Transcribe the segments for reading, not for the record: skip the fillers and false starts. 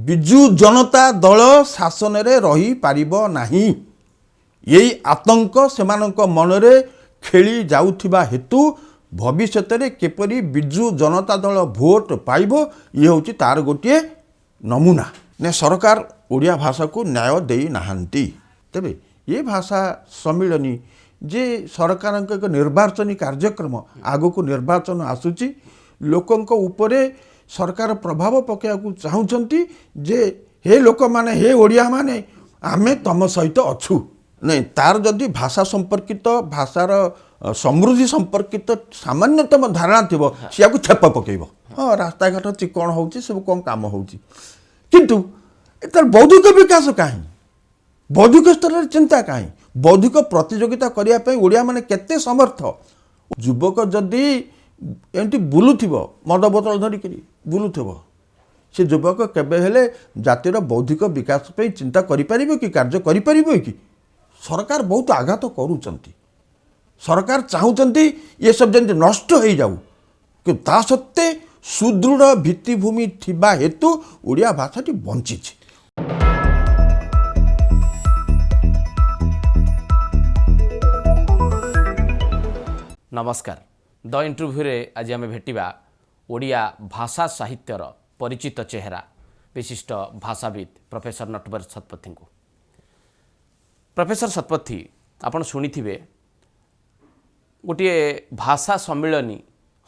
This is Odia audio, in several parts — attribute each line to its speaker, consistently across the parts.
Speaker 1: ବିଜୁ ଜନତା ଦଳ ଶାସନରେ ରହିପାରିବ ନାହିଁ। ଏହି ଆତଙ୍କ ସେମାନଙ୍କ ମନରେ ଖେଳି ଯାଉଥିବା ହେତୁ ଭବିଷ୍ୟତରେ କିପରି ବିଜୁ ଜନତା ଦଳ ଭୋଟ ପାଇବ ଇଏ ହେଉଛି ତାର ଗୋଟିଏ ନମୁନା। ସରକାର ଓଡ଼ିଆ ଭାଷାକୁ ନ୍ୟାୟ ଦେଇନାହାନ୍ତି। ତେବେ ଏ ଭାଷା ସମ୍ମିଳନୀ ଯେ ସରକାରଙ୍କ ଏକ ନିର୍ବାଚନୀ କାର୍ଯ୍ୟକ୍ରମ, ଆଗକୁ ନିର୍ବାଚନ ଆସୁଛି, ଲୋକଙ୍କ ଉପରେ ସରକାର ପ୍ରଭାବ ପକାଇବାକୁ ଚାହୁଁଛନ୍ତି ଯେ ହେ ଲୋକମାନେ, ହେ ଓଡ଼ିଆ ମାନେ, ଆମେ ତମ ସହିତ ଅଛୁ। ନାଇଁ, ତାର ଯଦି ଭାଷା ସମ୍ପର୍କିତ, ଭାଷାର ସମୃଦ୍ଧି ସମ୍ପର୍କିତ ସାମାନ୍ୟତମ ଧାରଣା ଥିବ, ସିଆକୁ ଛେପ ପକାଇବ। ହଁ, ରାସ୍ତାଘାଟ ଚିକଣ ହେଉଛି, ସବୁ କ'ଣ କାମ ହେଉଛି, କିନ୍ତୁ ତାର ବୌଦ୍ଧିକ ବିକାଶ କାହିଁ, ବୌଦ୍ଧିକ ସ୍ତରରେ ଚିନ୍ତା କାହିଁ, ବୌଦ୍ଧିକ ପ୍ରତିଯୋଗିତା କରିବା ପାଇଁ ଓଡ଼ିଆ ମାନେ କେତେ ସମର୍ଥ। ଯୁବକ ଯଦି ଏମିତି ବୁଲୁଥିବ, ମଦ ବୋତଲ ଧରିକରି ବୁଲୁଥିବ, ସେ ଯୁବକ କେବେ ହେଲେ ଜାତିର ବୌଦ୍ଧିକ ବିକାଶ ପାଇଁ ଚିନ୍ତା କରିପାରିବ କି, କାର୍ଯ୍ୟ କରିପାରିବ କି? ସରକାର ବହୁତ ଆଘାତ କରୁଛନ୍ତି। ସରକାର ଚାହୁଁଛନ୍ତି ଏସବୁ ଯେମିତି ନଷ୍ଟ ହୋଇଯାଉ, କିନ୍ତୁ ତା ସତ୍ତ୍ୱେ ସୁଦୃଢ଼ ଭିତ୍ତିଭୂମି ଥିବା ହେତୁ ଓଡ଼ିଆ ଭାଷାଟି ବଞ୍ଚିଛି।
Speaker 2: नमस्कार। द इंटरव्यूरे आज आम भेटा ओडिया भाषा साहित्यर परिचित चेहरा विशिष्ट भाषाविद प्रोफेसर नटवर शतपथी को। प्रोफेसर शतपथी, आपण शुणिथिबे गोटे भाषा सम्मिलनी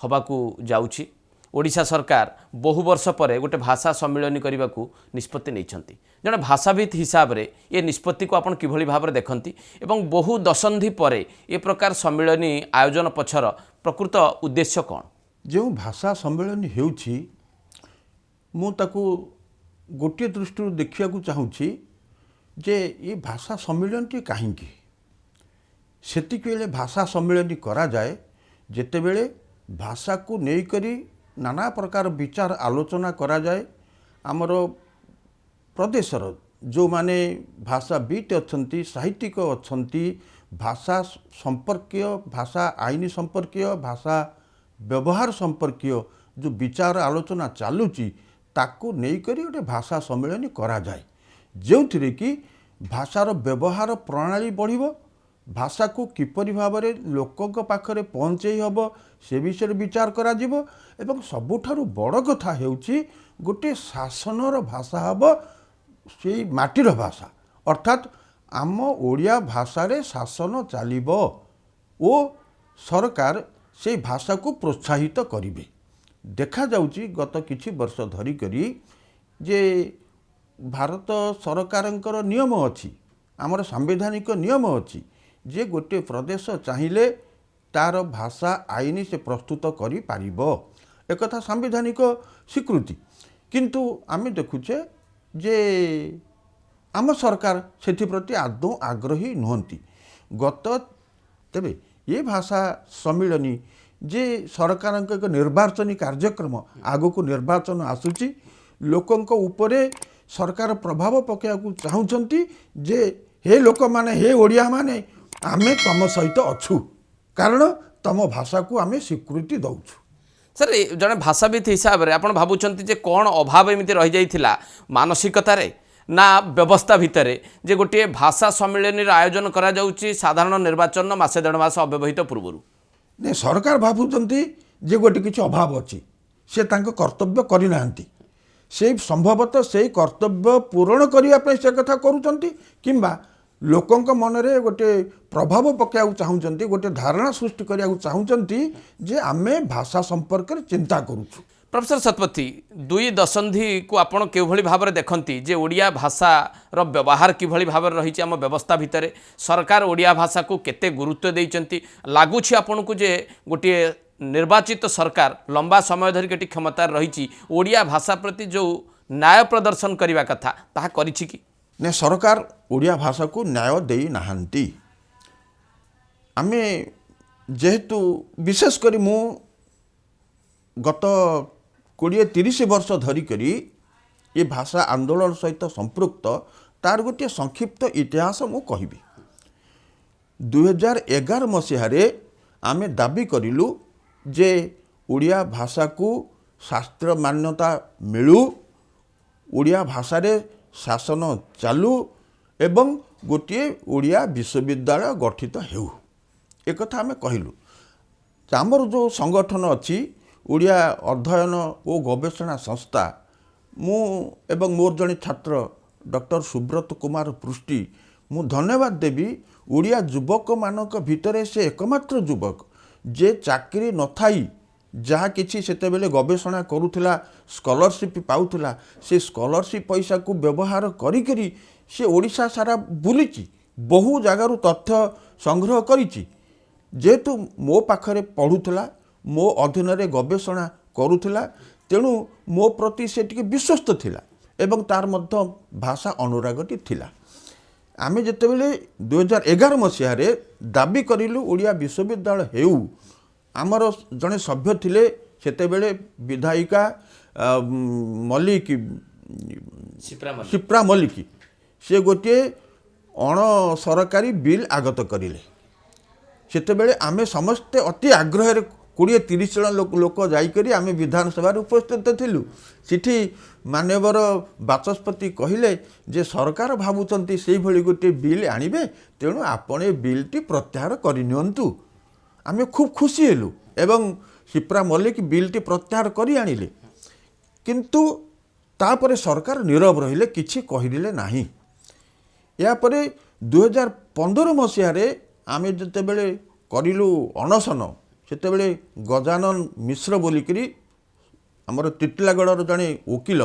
Speaker 2: हबाकू जाउछि। ओडिशा सरकार बहु वर्ष पर गोटे भाषा सम्मिलनी करने को निष्पत्ति नहीं। जड़े भाषाविद हिसाब से ये निष्पत्ति को आपण किभली भाव देखती एवं बहु दशंधि पर ए प्रकार सम्मिलनी आयोजन पछर प्रकृत उद्देश्य कौन?
Speaker 1: जो भाषा सम्मिलनी होउछि, मु ताकू गोटे दृष्टि देखा चाहूँगी जे ये भाषा सम्मिलनी कहीं से भाषा सम्मिलनी करा जाए जेतेबेले भाषा को नेइकरी नाना प्रकार विचार आलोचना करा जाए। आमर प्रदेशर जो माने भाषाविद अच्छी, साहित्यिक अच्छी, भाषा संपर्कीय, भाषा आईन संपर्कीय, भाषा व्यवहार संपर्कीय जो विचार आलोचना चलुची ताकू नेइकरी गोटे भाषा सम्मिलनी करा जाए, जो थी कि भाषार व्यवहार प्रणाली बढ़िबो, भाषा को किपरि भाव में लोकों पाखरे पहुँचई हम से विषय विचार करा जिवो। एवं सबुठारु बड़ कथा हेउची गोटे शासनर भाषा हम से माटीर भाषा, अर्थात आम ओडिया भाषा शासन चलिबो ओ सरकार से भाषा को प्रोत्साहित करिवे। देखा जाउची गत किछि वर्ष धरिकरी जे भारत सरकारंकर नियम अछि, आमर संवैधानिक नियम अछि जे गोटे प्रदेश चाहिए तार भाषा आईन से प्रस्तुत करि पारिबो, एक कथा संवैधानिक स्वीकृति। किंतु आमे देखुचे जे आम सरकार सेप्रति आदौ आग्रही नुहंती। गत तेबे ये भाषा सम्मिलनी जे सरकार एक निर्वाचनी कार्यक्रम, आगको निर्वाचन आसुची, लोकों उपरे सरकार प्रभाव पकाइବାକୁ चाहूँगी जे हे लोक माने, हे ओडिया माने, आमे तम सहित अच्छु, कारण तम भाषा को आमे स्वीकृति दउछु।
Speaker 2: सर, जड़े भाषाविद हिसाब से आप भावुंट जे कौन अभाव एमती रही जाइथिला मानसिकतार ना व्यवस्था भितर जे गोटे भाषा सम्मिलनी आयोजन करा जाउची साधारण निर्वाचन मासे देढ़ मास अव्यवहित पूर्व
Speaker 1: ने सरकार भावुंट जे गोटे किसी अभाव अच्छी से तांको कर्तव्य करिनांती, से संभवतः से कर्तव्य पूरण करने से कथा करूचंती किंबा लोकों मनरे गोटे प्रभाव पकाइବାକୁ चाहूँगी, गोटे धारणा सृष्टि करने चाहूँगी जे आमे भाषा संपर्क में चिंता करूछु।
Speaker 2: प्रोफेसर शतपथी, दुई दशंधि को आपण केभली भाव में देखती जे ओडिया भाषार व्यवहार किभली भाव में रही आम व्यवस्था भितर सरकार ओडिया भाषा को केते गुरुत्व देइचंती लागुछि आपण को जे गोटे निर्वाचित सरकार लंबा समय धरि केटी क्षमता रही ओडिया भाषा प्रति जो न्याय प्रदर्शन करने कथा ताहा करिछि कि
Speaker 1: ने सरकार ओडिया भाषा को न्याय देई नाहंती। आमे जेहेतु विशेषकर मु गत 20-30 वर्ष धरिकरी ये भाषा आंदोलन सहित संपृक्त तार गोटे संक्षिप्त इतिहास मु कहिबी। 2011 मसीह आमे दाबी करिलु जे ओडिया भाषा को शास्त्र मान्यता मिलू ଓଡ଼ିଆ ଭାଷାରେ ଶାସନ ଚାଲୁ ଏବଂ ଗୋଟିଏ ଓଡ଼ିଆ ବିଶ୍ୱବିଦ୍ୟାଳୟ ଗଠିତ ହେଉ ଏକଥା ଆମେ କହିଲୁ। ଆମର ଯେଉଁ ସଂଗଠନ ଅଛି ଓଡ଼ିଆ ଅଧ୍ୟୟନ ଓ ଗବେଷଣା ସଂସ୍ଥା, ମୁଁ ଏବଂ ମୋର ଜଣେ ଛାତ୍ର ଡକ୍ଟର ସୁବ୍ରତ କୁମାର ପୃଷ୍ଟି, ମୁଁ ଧନ୍ୟବାଦ ଦେବି ଓଡ଼ିଆ ଯୁବକମାନଙ୍କ ଭିତରେ ସେ ଏକମାତ୍ର ଯୁବକ ଯେ ଚାକିରି ନଥାଇ ଯାହା କିଛି ସେତେବେଳେ ଗବେଷଣା କରୁଥିଲା, ସ୍କଲରସିପ୍ ପାଉଥିଲା, ସେ ସ୍କଲରସିପ୍ ପଇସାକୁ ବ୍ୟବହାର କରିକରି ସେ ଓଡ଼ିଶା ସାରା ବୁଲିଛି, ବହୁ ଜାଗାରୁ ତଥ୍ୟ ସଂଗ୍ରହ କରିଛି। ଯେହେତୁ ମୋ ପାଖରେ ପଢ଼ୁଥିଲା, ମୋ ଅଧୀନରେ ଗବେଷଣା କରୁଥିଲା, ତେଣୁ ମୋ ପ୍ରତି ସେ ଟିକେ ବିଶ୍ୱସ୍ତ ଥିଲା ଏବଂ ତାର ମଧ୍ୟ ଭାଷା ଅନୁରାଗଟି ଥିଲା। ଆମେ ଯେତେବେଳେ 2011 ମସିହାରେ ଦାବି କରିଲୁ ଓଡ଼ିଆ ବିଶ୍ୱବିଦ୍ୟାଳୟ ହେଉ, ଆମର ଜଣେ ସଭ୍ୟ ଥିଲେ ସେତେବେଳେ ବିଧାୟିକା ମଲ୍ଲିକ ଶିପ୍ରା ମଲ୍ଲିକ, ସେ ଗୋଟିଏ ଅଣ ସରକାରୀ ବିଲ୍ ଆଗତ କରିଲେ। ସେତେବେଳେ ଆମେ ସମସ୍ତେ ଅତି ଆଗ୍ରହରେ 20-30 ଜଣ ଲୋକ ଯାଇକରି ଆମେ ବିଧାନସଭାରେ ଉପସ୍ଥିତ ଥିଲୁ। ସେଠି ମାନ୍ୟବର ବାଚସ୍ପତି କହିଲେ ଯେ ସରକାର ଭାବୁଛନ୍ତି ସେଇଭଳି ଗୋଟିଏ ବିଲ୍ ଆଣିବେ, ତେଣୁ ଆପଣ ଏ ବିଲ୍ଟି ପ୍ରତ୍ୟାହାର କରିନିଅନ୍ତୁ। ଆମେ ଖୁବ୍ ଖୁସି ହେଲୁ ଏବଂ ଶିପ୍ରା ମଲ୍ଲିକ ବିଲ୍ଟି ପ୍ରତ୍ୟାହାର କରି ଆଣିଲେ। କିନ୍ତୁ ତାପରେ ସରକାର ନୀରବ ରହିଲେ, କିଛି କହିଲେ ନାହିଁ। ଏହାପରେ 2015 ମସିହାରେ ଆମେ ଯେତେବେଳେ କରିଲୁ ଅନଶନ, ସେତେବେଳେ ଗଜାନନ ମିଶ୍ର ବୋଲିକରି ଆମର ଟିଟିଲାଗଡ଼ର ଜଣେ ଓକିଲ,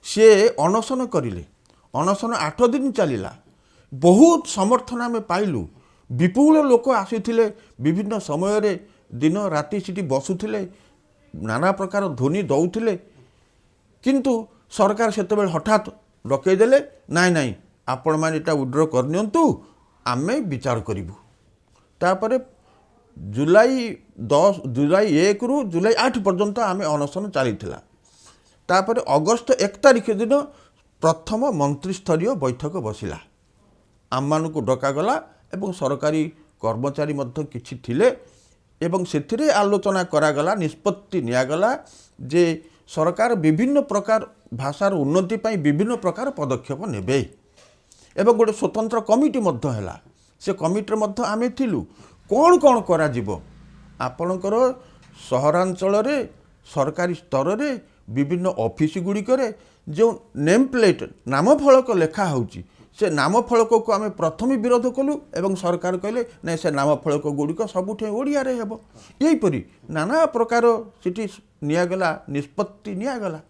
Speaker 1: ସିଏ ଅନଶନ କରିଲେ। ଅନଶନ 8 ଦିନ ଚାଲିଲା। ବହୁତ ସମର୍ଥନ ଆମେ ପାଇଲୁ। ବିପୁଳ ଲୋକ ଆସିଥିଲେ, ବିଭିନ୍ନ ସମୟରେ ଦିନ ରାତି ସେଠି ବସୁଥିଲେ, ନାନା ପ୍ରକାର ଧ୍ୱନି ଦେଉଥିଲେ। କିନ୍ତୁ ସରକାର ସେତେବେଳେ ହଠାତ୍ ଡକେଇଦେଲେ, ନାଇଁ ନାଇଁ ଆପଣମାନେ ଏଟା ୱିଡ୍ର କରିନିଅନ୍ତୁ, ଆମେ ବିଚାର କରିବୁ। ତାପରେ ଜୁଲାଇ 1ରୁ ଜୁଲାଇ 8 ପର୍ଯ୍ୟନ୍ତ ଆମେ ଅନଶନ ଚାଲିଥିଲା। ତାପରେ ଅଗଷ୍ଟ 1 ତାରିଖ ଦିନ ପ୍ରଥମ ମନ୍ତ୍ରୀସ୍ତରୀୟ ବୈଠକ ବସିଲା। ଆମମାନଙ୍କୁ ଡକାଗଲା ଏବଂ ସରକାରୀ କର୍ମଚାରୀ ମଧ୍ୟ କିଛି ଥିଲେ ଏବଂ ସେଥିରେ ଆଲୋଚନା କରାଗଲା, ନିଷ୍ପତ୍ତି ନିଆଗଲା ଯେ ସରକାର ବିଭିନ୍ନ ପ୍ରକାର ଭାଷାର ଉନ୍ନତି ପାଇଁ ବିଭିନ୍ନ ପ୍ରକାର ପଦକ୍ଷେପ ନେବେ ଏବଂ ଗୋଟେ ସ୍ୱତନ୍ତ୍ର କମିଟି ମଧ୍ୟ ହେଲା। ସେ କମିଟିରେ ମଧ୍ୟ ଆମେ ଥିଲୁ। କ'ଣ କ'ଣ କରାଯିବ, ଆପଣଙ୍କର ସହରାଞ୍ଚଳରେ ସରକାରୀ ସ୍ତରରେ ବିଭିନ୍ନ ଅଫିସ ଗୁଡ଼ିକରେ ଯେଉଁ ନେମ୍ ପ୍ଲେଟ୍ ନାମଫଳକ ଲେଖା ହେଉଛି, ସେ ନାମଫଳକକୁ ଆମେ ପ୍ରଥମେ ବିରୋଧ କଲୁ ଏବଂ ସରକାର କହିଲେ ନାଇଁ ସେ ନାମଫଳକ ଗୁଡ଼ିକ ସବୁଠି ଓଡ଼ିଆରେ ହେବ। ଏହିପରି ନାନା ପ୍ରକାର ସେଠି ନିଆଗଲା, ନିଷ୍ପତ୍ତି ନିଆଗଲା,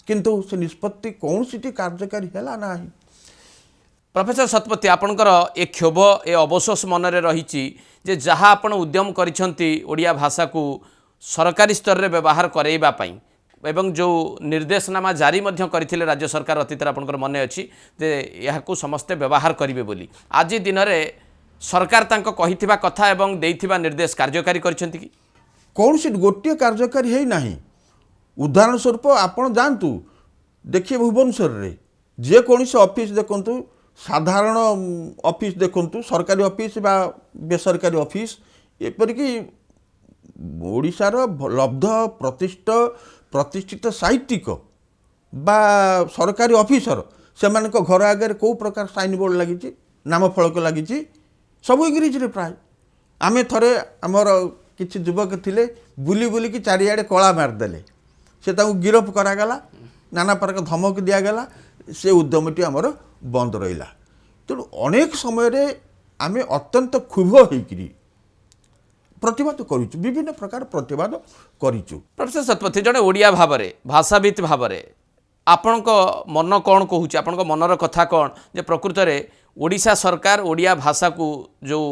Speaker 1: କିନ୍ତୁ ସେ ନିଷ୍ପତ୍ତି କୌଣସିଟି କାର୍ଯ୍ୟକାରୀ ହେଲା ନାହିଁ।
Speaker 2: ପ୍ରଫେସର ଶତପଥୀ, ଆପଣଙ୍କର ଏ କ୍ଷୋଭ, ଏ ଅବଶୋଷ ମନରେ ରହିଛି ଯେ ଯାହା ଆପଣ ଉଦ୍ୟମ କରିଛନ୍ତି ଓଡ଼ିଆ ଭାଷାକୁ ସରକାରୀ ସ୍ତରରେ ବ୍ୟବହାର କରାଇବା ପାଇଁ ଏବଂ ଯେଉଁ ନିର୍ଦ୍ଦେଶନାମା ଜାରି ମଧ୍ୟ କରିଥିଲେ ରାଜ୍ୟ ସରକାର ଅତୀତରେ ଆପଣଙ୍କର ମନେ ଅଛି ଯେ ଏହାକୁ ସମସ୍ତେ ବ୍ୟବହାର କରିବେ ବୋଲି, ଆଜି ଦିନରେ ସରକାର ତାଙ୍କ କହିଥିବା କଥା ଏବଂ ଦେଇଥିବା ନିର୍ଦ୍ଦେଶ କାର୍ଯ୍ୟକାରୀ କରିଛନ୍ତି କି?
Speaker 1: କୌଣସି ଗୋଟିଏ କାର୍ଯ୍ୟକାରୀ ହେଇନାହିଁ। ଉଦାହରଣ ସ୍ୱରୂପ ଆପଣ ଯାଆନ୍ତୁ, ଦେଖିବେ ଭୁବନେଶ୍ୱରରେ ଯେକୌଣସି ଅଫିସ୍ ଦେଖନ୍ତୁ, ସାଧାରଣ ଅଫିସ୍ ଦେଖନ୍ତୁ, ସରକାରୀ ଅଫିସ୍ ବା ବେସରକାରୀ ଅଫିସ୍, ଏପରିକି ଓଡ଼ିଶାର ଲବ୍ଧ ପ୍ରତିଷ୍ଠିତ ସାହିତ୍ୟିକ ବା ସରକାରୀ ଅଫିସର, ସେମାନଙ୍କ ଘର ଆଗରେ କେଉଁ ପ୍ରକାର ସାଇନ୍ ବୋର୍ଡ଼ ଲାଗିଛି, ନାମଫଳକ ଲାଗିଛି, ସବୁ ଇଂରେଜୀରେ ପ୍ରାୟ। ଆମେ ଥରେ ଆମର କିଛି ଯୁବକ ଥିଲେ, ବୁଲି ବୁଲିକି ଚାରିଆଡ଼େ କଳା ମାରିଦେଲେ। ସେ ତାଙ୍କୁ ଗିରଫ କରାଗଲା, ନାନା ପ୍ରକାର ଧମକ ଦିଆଗଲା, ସେ ଉଦ୍ୟମଟି ଆମର ବନ୍ଦ ରହିଲା। ତେଣୁ ଅନେକ ସମୟରେ ଆମେ ଅତ୍ୟନ୍ତ କ୍ଷୁବ୍ଧ ହେଇକିରି ପ୍ରତିବାଦ କରିଛୁ, ବିଭିନ୍ନ ପ୍ରକାର ପ୍ରତିବାଦ କରିଛୁ।
Speaker 2: ପ୍ରଫେସର ଶତପଥୀ, ଜଣେ ଓଡ଼ିଆ ଭାବରେ, ଭାଷାବିତ୍ ଭାବରେ ଆପଣଙ୍କ ମନ କ'ଣ କହୁଛି, ଆପଣଙ୍କ ମନର କଥା କ'ଣ ଯେ ପ୍ରକୃତରେ ଓଡ଼ିଶା ସରକାର ଓଡ଼ିଆ ଭାଷାକୁ ଯେଉଁ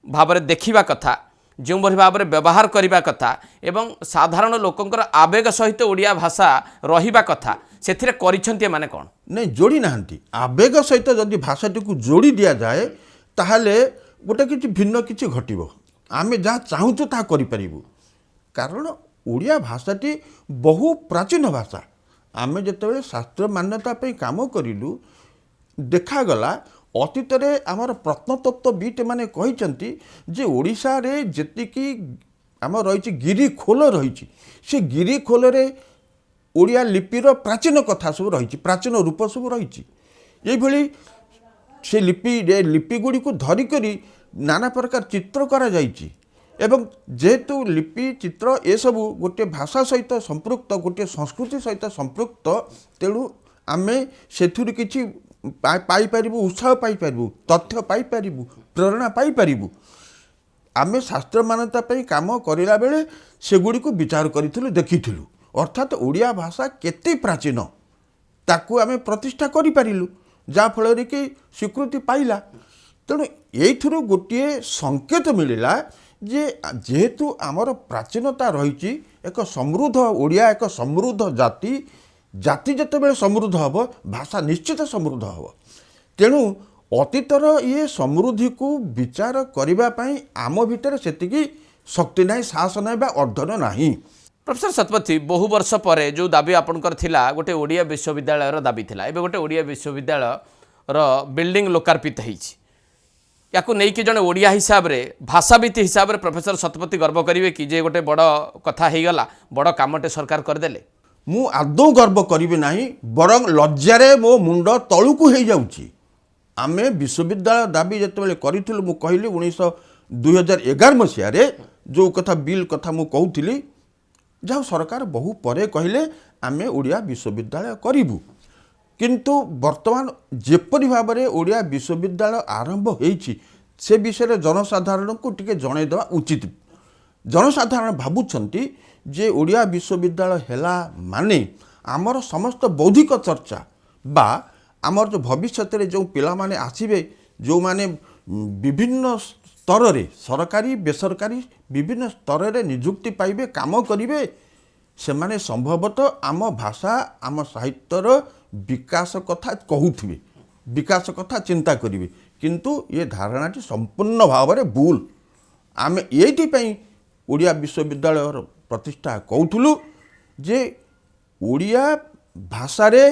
Speaker 2: ଭାବରେ ଦେଖିବା କଥା, ଯେଉଁଭଳି ଭାବରେ ବ୍ୟବହାର କରିବା କଥା ଏବଂ ସାଧାରଣ ଲୋକଙ୍କର ଆବେଗ ସହିତ ଓଡ଼ିଆ ଭାଷା ରହିବା କଥା, ସେଥିରେ କରିଛନ୍ତି ଏମାନେ କ'ଣ?
Speaker 1: ନାଇଁ, ଯୋଡ଼ି ନାହାନ୍ତି। ଆବେଗ ସହିତ ଯଦି ଭାଷାଟିକୁ ଯୋଡ଼ି ଦିଆଯାଏ ତାହେଲେ ଗୋଟେ କିଛି ଭିନ୍ନ କିଛି ଘଟିବ। ଆମେ ଯାହା ଚାହୁଁଛୁ ତାହା କରିପାରିବୁ। କାରଣ ଓଡ଼ିଆ ଭାଷାଟି ବହୁ ପ୍ରାଚୀନ ଭାଷା। ଆମେ ଯେତେବେଳେ ଶାସ୍ତ୍ର ମାନ୍ୟତା ପାଇଁ କାମ କରିଲୁ, ଦେଖାଗଲା ଅତୀତରେ ଆମର ପ୍ରତ୍ନତତ୍ତ୍ୱବିତ୍ ମାନେ କହିଛନ୍ତି ଯେ ଓଡ଼ିଶାରେ ଯେତିକି ଆମର ରହିଛି ଗିରି ଖୋଲ ରହିଛି, ସେ ଗିରି ଖୋଲରେ ଓଡ଼ିଆ ଲିପିର ପ୍ରାଚୀନ କଥା ସବୁ ରହିଛି, ପ୍ରାଚୀନ ରୂପ ସବୁ ରହିଛି। ଏଇଭଳି ସେ ଲିପିଗୁଡ଼ିକୁ ଧରିକରି ନାନା ପ୍ରକାର ଚିତ୍ର କରାଯାଇଛି ଏବଂ ଯେହେତୁ ଲିପି ଚିତ୍ର ଏସବୁ ଗୋଟିଏ ଭାଷା ସହିତ ସମ୍ପୃକ୍ତ, ଗୋଟିଏ ସଂସ୍କୃତି ସହିତ ସମ୍ପୃକ୍ତ, ତେଣୁ ଆମେ ସେଥିରୁ କିଛି ପାଇପାରିବୁ, ଉତ୍ସାହ ପାଇପାରିବୁ, ତଥ୍ୟ ପାଇପାରିବୁ, ପ୍ରେରଣା ପାଇପାରିବୁ। ଆମେ ଶାସ୍ତ୍ର ମାନ୍ୟତା ପାଇଁ କାମ କରିଲା ବେଳେ ସେଗୁଡ଼ିକୁ ବିଚାର କରିଥିଲୁ, ଦେଖିଥିଲୁ। ଅର୍ଥାତ୍ ଓଡ଼ିଆ ଭାଷା କେତେ ପ୍ରାଚୀନ ତାକୁ ଆମେ ପ୍ରତିଷ୍ଠା କରିପାରିଲୁ, ଯାହାଫଳରେ କି ସ୍ୱୀକୃତି ପାଇଲା। ତେଣୁ ଏଇଥିରୁ ଗୋଟିଏ ସଂକେତ ମିଳିଲା ଯେ ଯେହେତୁ ଆମର ପ୍ରାଚୀନତା ରହିଛି, ଏକ ସମୃଦ୍ଧ ଓଡ଼ିଆ ଏକ ସମୃଦ୍ଧ ଜାତି, ଜାତି ଯେତେବେଳେ ସମୃଦ୍ଧ ହେବ ଭାଷା ନିଶ୍ଚିତ ସମୃଦ୍ଧ ହେବ। ତେଣୁ ଅତୀତର ଇଏ ସମୃଦ୍ଧିକୁ ବିଚାର କରିବା ପାଇଁ ଆମ ଭିତରେ ସେତିକି ଶକ୍ତି ନାହିଁ, ସାହସ ନାହିଁ ବା ଅର୍ଦ୍ଧନ ନାହିଁ।
Speaker 2: ପ୍ରଫେସର ଶତପଥୀ, ବହୁ ବର୍ଷ ପରେ ଯେଉଁ ଦାବି ଆପଣଙ୍କର ଥିଲା, ଗୋଟେ ଓଡ଼ିଆ ବିଶ୍ୱବିଦ୍ୟାଳୟର ଦାବି ଥିଲା, ଏବେ ଗୋଟେ ଓଡ଼ିଆ ବିଶ୍ୱବିଦ୍ୟାଳୟର ବିଲ୍ଡିଂ ଲୋକାର୍ପିତ ହେଇଛି। ୟାକୁ ନେଇକି ଜଣେ ଓଡ଼ିଆ ହିସାବରେ, ଭାଷାବିତ ହିସାବରେ ପ୍ରଫେସର ଶତପଥୀ ଗର୍ବ କରିବେ କି ଯେ ଗୋଟେ ବଡ଼ କଥା ହେଇଗଲା, ବଡ଼ କାମଟେ ସରକାର କରିଦେଲେ?
Speaker 1: ମୁଁ ଆଦୌ ଗର୍ବ କରିବି ନାହିଁ, ବରଂ ଲଜ୍ଜାରେ ମୋ ମୁଣ୍ଡ ତଳୁକୁ ହେଇଯାଉଛି। ଆମେ ବିଶ୍ୱବିଦ୍ୟାଳୟ ଦାବି ଯେତେବେଳେ କରିଥିଲୁ, ମୁଁ କହିଲି 2011 ମସିହାରେ ଯେଉଁ କଥା ବିଲ୍ କଥା ମୁଁ କହୁଥିଲି, ଯାହା ସରକାର ବହୁ ପରେ କହିଲେ ଆମେ ଓଡ଼ିଆ ବିଶ୍ୱବିଦ୍ୟାଳୟ କରିବୁ। କିନ୍ତୁ ବର୍ତ୍ତମାନ ଯେପରି ଭାବରେ ଓଡ଼ିଆ ବିଶ୍ୱବିଦ୍ୟାଳୟ ଆରମ୍ଭ ହେଇଛି ସେ ବିଷୟରେ ଜନସାଧାରଣଙ୍କୁ ଟିକେ ଜଣାଇଦେବା ଉଚିତ। ଜନସାଧାରଣ ଭାବୁଛନ୍ତି ଯେ ଓଡ଼ିଆ ବିଶ୍ୱବିଦ୍ୟାଳୟ ହେଲା ମାନେ ଆମର ସମସ୍ତ ବୌଦ୍ଧିକ ଚର୍ଚ୍ଚା ବା ଆମର ଯେଉଁ ଭବିଷ୍ୟତରେ ଯେଉଁ ପିଲାମାନେ ଆସିବେ, ଯେଉଁମାନେ ବିଭିନ୍ନ ସ୍ତରରେ ସରକାରୀ ବେସରକାରୀ ବିଭିନ୍ନ ସ୍ତରରେ ନିଯୁକ୍ତି ପାଇବେ, କାମ କରିବେ, ସେମାନେ ସମ୍ଭବତଃ ଆମ ଭାଷା ଆମ ସାହିତ୍ୟର ବିକାଶ କଥା କହୁଥିବେ, ବିକାଶ କଥା ଚିନ୍ତା କରିବେ। କିନ୍ତୁ ଏ ଧାରଣାଟି ସମ୍ପୂର୍ଣ୍ଣ ଭାବରେ ଭୁଲ। ଆମେ ଏଇଥିପାଇଁ ଓଡ଼ିଆ ବିଶ୍ୱବିଦ୍ୟାଳୟର ପ୍ରତିଷ୍ଠା କହୁଥିଲୁ ଯେ ଓଡ଼ିଆ ଭାଷାରେ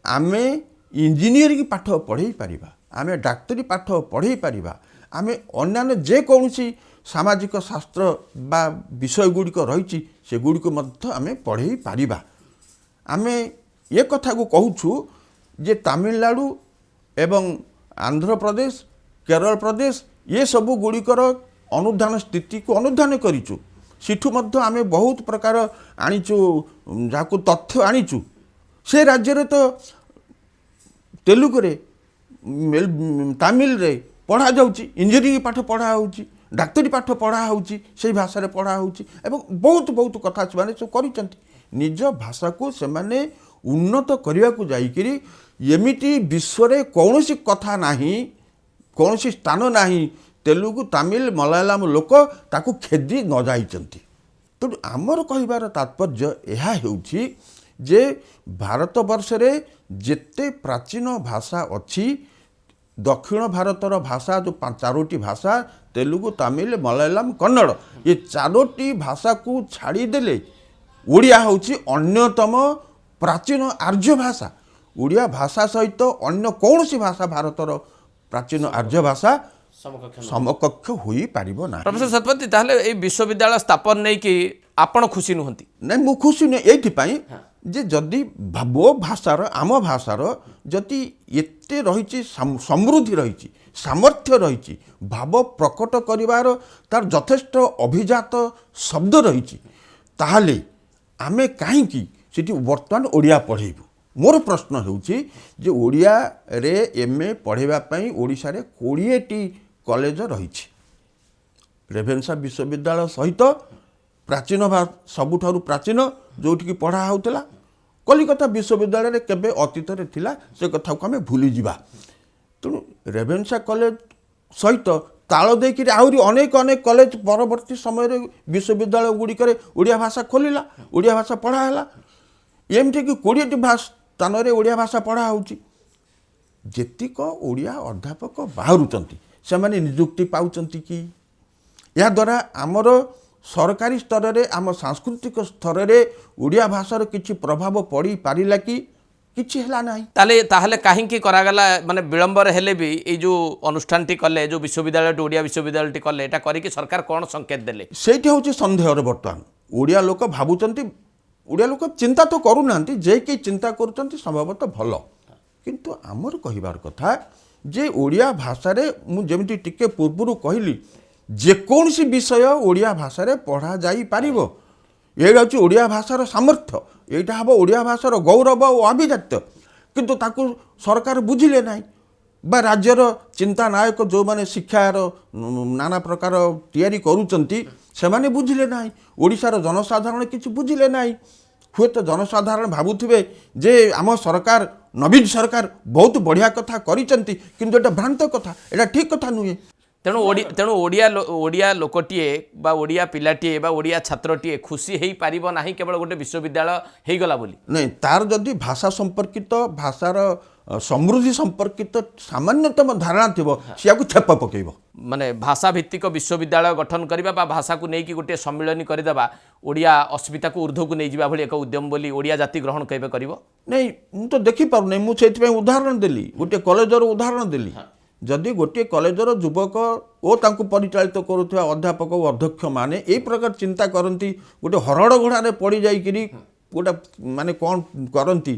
Speaker 1: ଆମେ ଇଞ୍ଜିନିୟରିଂ ପାଠ ପଢ଼େଇ ପାରିବା, ଆମେ ଡାକ୍ତରୀ ପାଠ ପଢ଼େଇ ପାରିବା, ଆମେ ଅନ୍ୟାନ୍ୟ ଯେକୌଣସି ସାମାଜିକ ଶାସ୍ତ୍ର ବା ବିଷୟଗୁଡ଼ିକ ରହିଛି ସେଗୁଡ଼ିକୁ ମଧ୍ୟ ଆମେ ପଢ଼େଇ ପାରିବା। ଆମେ ଏ କଥାକୁ କହୁଛୁ ଯେ ତାମିଲନାଡ଼ୁ ଏବଂ ଆନ୍ଧ୍ରପ୍ରଦେଶ, କେରଳ ପ୍ରଦେଶ ଏସବୁ ଗୁଡ଼ିକର ଅନୁଧ୍ୟାନ ସ୍ଥିତିକୁ ଅନୁଧ୍ୟାନ କରିଛୁ। ସେଠୁ ମଧ୍ୟ ଆମେ ବହୁତ ପ୍ରକାର ଆଣିଛୁ, ଯାହାକୁ ତଥ୍ୟ ଆଣିଛୁ। ସେ ରାଜ୍ୟରେ ତ ତେଲୁଗୁରେ, ତାମିଲରେ ପଢ଼ାଯାଉଛି, ଇଞ୍ଜିନିୟରିଂ ପାଠ ପଢ଼ା ହେଉଛି, ଡାକ୍ତରୀ ପାଠ ପଢ଼ା ହେଉଛି, ସେଇ ଭାଷାରେ ପଢ଼ା ହେଉଛି ଏବଂ ବହୁତ ବହୁତ କଥା ସେମାନେ ସବୁ କରିଛନ୍ତି। ନିଜ ଭାଷାକୁ ସେମାନେ ଉନ୍ନତ କରିବାକୁ ଯାଇକରି ଏମିତି ବିଶ୍ୱରେ କୌଣସି କଥା ନାହିଁ, କୌଣସି ସ୍ଥାନ ନାହିଁ ତେଲୁଗୁ, ତାମିଲ, ମଲୟାଲମ ଲୋକ ତାକୁ ଖେଦି ନ ଯାଇଛନ୍ତି। ତେଣୁ ଆମର କହିବାର ତାତ୍ପର୍ଯ୍ୟ ଏହା ହେଉଛି ଯେ ଭାରତବର୍ଷରେ ଯେତେ ପ୍ରାଚୀନ ଭାଷା ଅଛି, ଦକ୍ଷିଣ ଭାରତର ଭାଷା ଯେଉଁ 4ଟି ଭାଷା ତେଲୁଗୁ, ତାମିଲ, ମଲୟାଲମ, କନ୍ନଡ଼, ଏ 4ଟି ଭାଷାକୁ ଛାଡ଼ିଦେଲେ ଓଡ଼ିଆ ହେଉଛି ଅନ୍ୟତମ ପ୍ରାଚୀନ ଆର୍ଯ୍ୟ ଭାଷା। ଓଡ଼ିଆ ଭାଷା ସହିତ ଅନ୍ୟ କୌଣସି ଭାଷା ଭାରତର ପ୍ରାଚୀନ ଆର୍ଯ୍ୟ ଭାଷା ସମକକ୍ଷ ହୋଇପାରିବ ନାହିଁ।
Speaker 2: ପ୍ରଫେସର ଶତପଥୀ, ତାହେଲେ ଏଇ ବିଶ୍ୱବିଦ୍ୟାଳୟ ସ୍ଥାପନ ନେଇକି ଆପଣ ଖୁସି ନୁହନ୍ତି?
Speaker 1: ନାଇଁ, ମୁଁ ଖୁସି ନୁହେଁ ଏଇଥିପାଇଁ ଯେ ଯଦି ମୋ ଭାଷାର, ଆମ ଭାଷାର ଯଦି ଏତେ ରହିଛି, ସମୃଦ୍ଧି ରହିଛି, ସାମର୍ଥ୍ୟ ରହିଛି, ଭାବ ପ୍ରକଟ କରିବାର ତାର ଯଥେଷ୍ଟ ଅଭିଜାତ ଶବ୍ଦ ରହିଛି, ତାହେଲେ ଆମେ କାହିଁକି ସେଠି ବର୍ତ୍ତମାନ ଓଡ଼ିଆ ପଢ଼େଇବୁ? ମୋର ପ୍ରଶ୍ନ ହେଉଛି ଯେ ଓଡ଼ିଆରେ MA ପଢ଼େଇବା ପାଇଁ ଓଡ଼ିଶାରେ 20ଟି କଲେଜ ରହିଛି। ରେଭେନ୍ସା ବିଶ୍ୱବିଦ୍ୟାଳୟ ସହିତ ପ୍ରାଚୀନ ସବୁଠାରୁ ପ୍ରାଚୀନ ଯେଉଁଠିକି ପଢ଼ା ହେଉଥିଲା। କଲିକତା ବିଶ୍ୱବିଦ୍ୟାଳୟରେ କେବେ ଅତୀତରେ ଥିଲା ସେ କଥାକୁ ଆମେ ଭୁଲିଯିବା। ତେଣୁ ରେଭେନ୍ସା କଲେଜ ସହିତ ତାଳ ଦେଇକରି ଆହୁରି ଅନେକ ଅନେକ କଲେଜ ପରବର୍ତ୍ତୀ ସମୟରେ ବିଶ୍ୱବିଦ୍ୟାଳୟ ଗୁଡ଼ିକରେ ଓଡ଼ିଆ ଭାଷା ଖୋଲିଲା, ଓଡ଼ିଆ ଭାଷା ପଢ଼ା ହେଲା। ଏମିତିକି 20ଟି ସ୍ଥାନରେ ଓଡ଼ିଆ ଭାଷା ପଢ଼ା ହେଉଛି। ଯେତିକ ଓଡ଼ିଆ ଅଧ୍ୟାପକ ବାହାରୁଛନ୍ତି ସେମାନେ ନିଯୁକ୍ତି ପାଉଛନ୍ତି କି? ଏହାଦ୍ୱାରା ଆମର ସରକାରୀ ସ୍ତରରେ, ଆମ ସାଂସ୍କୃତିକ ସ୍ତରରେ ଓଡ଼ିଆ ଭାଷାର କିଛି ପ୍ରଭାବ ପଡ଼ିପାରିଲା କି? କିଛି ହେଲା ନାହିଁ।
Speaker 2: ତାହେଲେ କାହିଁକି କରାଗଲା? ମାନେ ବିଳମ୍ବରେ ହେଲେ ବି ଏଇ ଯେଉଁ ଅନୁଷ୍ଠାନଟି କଲେ, ଯେଉଁ ବିଶ୍ୱବିଦ୍ୟାଳୟଟି ଓଡ଼ିଆ ବିଶ୍ୱବିଦ୍ୟାଳୟଟି କଲେ, ଏଇଟା କରିକି ସରକାର କ'ଣ ସଂକେତ ଦେଲେ?
Speaker 1: ସେଇଠି ହେଉଛି ସନ୍ଦେହର। ବର୍ତ୍ତମାନ ଓଡ଼ିଆ ଲୋକ ଭାବୁଛନ୍ତି ଓଡ଼ିଆ ଲୋକ ଚିନ୍ତା ତ କରୁନାହାନ୍ତି, ଯେ କେହି ଚିନ୍ତା କରୁଛନ୍ତି ସମ୍ଭବତଃ ଭଲ, କିନ୍ତୁ ଆମର କହିବାର କଥା ଯେ ଓଡ଼ିଆ ଭାଷାରେ ମୁଁ ଯେମିତି ଟିକେ ପୂର୍ବରୁ କହିଲି ଯେକୌଣସି ବିଷୟ ଓଡ଼ିଆ ଭାଷାରେ ପଢ଼ାଯାଇପାରିବ। ଏଇଟା ହେଉଛି ଓଡ଼ିଆ ଭାଷାର ସାମର୍ଥ୍ୟ, ଏଇଟା ହେବ ଓଡ଼ିଆ ଭାଷାର ଗୌରବ ଓ ଆଭିଜାତ୍ୟ। କିନ୍ତୁ ତାକୁ ସରକାର ବୁଝିଲେ ନାହିଁ, ବା ରାଜ୍ୟର ଚିନ୍ତାନାୟକ ଯେଉଁମାନେ ଶିକ୍ଷାର ନାନା ପ୍ରକାର ତିଆରି କରୁଛନ୍ତି ସେମାନେ ବୁଝିଲେ ନାହିଁ, ଓଡ଼ିଶାର ଜନସାଧାରଣ କିଛି ବୁଝିଲେ ନାହିଁ। ହୁଏତ ଜନସାଧାରଣ ଭାବୁଥିବେ ଯେ ଆମ ସରକାର ନବୀନ ସରକାର ବହୁତ ବଢ଼ିଆ କଥା କରିଛନ୍ତି, କିନ୍ତୁ ଏଇଟା ଭ୍ରାନ୍ତ କଥା, ଏଇଟା ଠିକ୍ କଥା ନୁହେଁ।
Speaker 2: ତେଣୁ ଓଡ଼ିଆ ଲୋକଟିଏ ବା ଓଡ଼ିଆ ପିଲାଟିଏ ବା ଓଡ଼ିଆ ଛାତ୍ରଟିଏ ଖୁସି ହେଇପାରିବ ନାହିଁ କେବଳ ଗୋଟେ ବିଶ୍ୱବିଦ୍ୟାଳୟ ହେଇଗଲା ବୋଲି।
Speaker 1: ନାଇଁ, ତାର ଯଦି ଭାଷା ସମ୍ପର୍କିତ ଭାଷାର ସମୃଦ୍ଧି ସମ୍ପର୍କିତ ସାମାନ୍ୟତମ ଧାରଣା ଥିବ ସିଆକୁ ଛେପ ପକାଇବ।
Speaker 2: ମାନେ ଭାଷା ଭିତ୍ତିକ ବିଶ୍ୱବିଦ୍ୟାଳୟ ଗଠନ କରିବା ବା ଭାଷାକୁ ନେଇକି ଗୋଟିଏ ସମ୍ମିଳନୀ କରିଦେବା ଓଡ଼ିଆ ଅସ୍ମିତାକୁ ঊର୍ଦ୍ଧ୍ୱକୁ ନେଇଯିବା ଭଳି ଏକ ଉଦ୍ୟମ ବୋଲି ଓଡ଼ିଆ ଜାତି ଗ୍ରହଣ କେବେ କରିବ?
Speaker 1: ନାଇଁ, ମୁଁ ତ ଦେଖିପାରୁନାହିଁ, ମୁଁ ସେଇଥିପାଇଁ ଉଦାହରଣ ଦେଲି, ଗୋଟିଏ କଲେଜର ଉଦାହରଣ ଦେଲି। ଯଦି ଗୋଟିଏ କଲେଜର ଯୁବକ ଓ ତାଙ୍କୁ ପରିଚାଳିତ କରୁଥିବା ଅଧ୍ୟାପକ ଓ ଅଧ୍ୟକ୍ଷମାନେ ଏଇ ପ୍ରକାର ଚିନ୍ତା କରନ୍ତି, ଗୋଟେ ହରଡ଼ ଘୋଡ଼ାରେ ପଡ଼ି ଯାଇକରି ଗୋଟେ ମାନେ କ'ଣ କରନ୍ତି,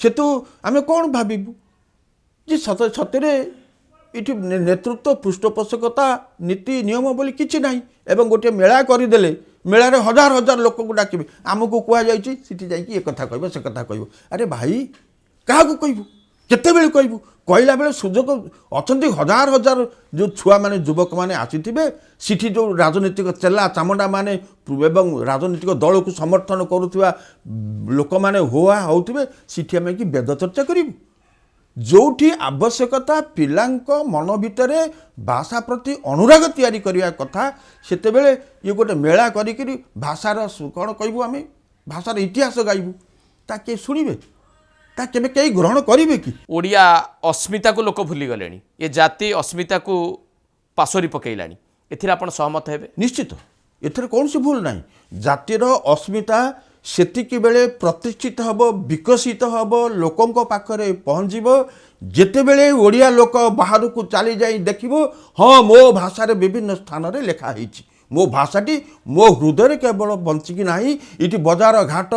Speaker 1: ସେଠୁ ଆମେ କ'ଣ ଭାବିବୁ ଯେ ସତରେ ଏଠି ନେତୃତ୍ୱ ପୃଷ୍ଠପୋଷକତା ନୀତି ନିୟମ ବୋଲି କିଛି ନାହିଁ। ଏବଂ ଗୋଟିଏ ମେଳା କରିଦେଲେ ମେଳାରେ ହଜାର ହଜାର ଲୋକଙ୍କୁ ଡାକିବେ, ଆମକୁ କୁହାଯାଇଛି ସେଠି ଯାଇକି ଏ କଥା କହିବ ସେ କଥା କହିବ। ଆରେ ଭାଇ, କାହାକୁ କହିବୁ, କେତେବେଳେ କହିବୁ? କହିଲା ବେଳେ ସୁଯୋଗ ଅଛନ୍ତି ହଜାର ହଜାର ଯେଉଁ ଛୁଆମାନେ ଯୁବକମାନେ ଆସିଥିବେ, ସେଠି ଯେଉଁ ରାଜନୈତିକ ଚେଲା ଚାମୁଣ୍ଡାମାନେ ଏବଂ ରାଜନୈତିକ ଦଳକୁ ସମର୍ଥନ କରୁଥିବା ଲୋକମାନେ ହୋହା ହେଉଥିବେ, ସେଠି ଆମେ କି ବେଦ ଚର୍ଚ୍ଚା କରିବୁ? ଯେଉଁଠି ଆବଶ୍ୟକତା ପିଲାଙ୍କ ମନ ଭିତରେ ଭାଷା ପ୍ରତି ଅନୁରାଗ ତିଆରି କରିବା କଥା, ସେତେବେଳେ ଇଏ ଗୋଟେ ମେଳା କରିକିରି ଭାଷାର କ'ଣ କହିବୁ, ଆମେ ଭାଷାର ଇତିହାସ ଗାଇବୁ, ତା କିଏ ଶୁଣିବେ? ତା କେବେ କେହି ଗ୍ରହଣ କରିବେ କି?
Speaker 2: ଓଡ଼ିଆ ଅସ୍ମିତାକୁ ଲୋକ ଭୁଲିଗଲେଣି, ଏ ଜାତି ଅସ୍ମିତାକୁ ପାଶୋରି ପକାଇଲାଣି, ଏଥିରେ ଆପଣ ସହମତ ହେବେ?
Speaker 1: ନିଶ୍ଚିତ, ଏଥିରେ କୌଣସି ଭୁଲ ନାହିଁ। ଜାତିର ଅସ୍ମିତା ସେତିକି ବେଳେ ପ୍ରତିଷ୍ଠିତ ହେବ, ବିକଶିତ ହେବ, ଲୋକଙ୍କ ପାଖରେ ପହଞ୍ଚିବ ଯେତେବେଳେ ଓଡ଼ିଆ ଲୋକ ବାହାରକୁ ଚାଲିଯାଇ ଦେଖିବ, ହଁ ମୋ ଭାଷାରେ ବିଭିନ୍ନ ସ୍ଥାନରେ ଲେଖା ହେଇଛି, ମୋ ଭାଷାଟି ମୋ ହୃଦୟରେ କେବଳ ବଞ୍ଚିକି ନାହିଁ, ଏଠି ବଜାର ଘାଟ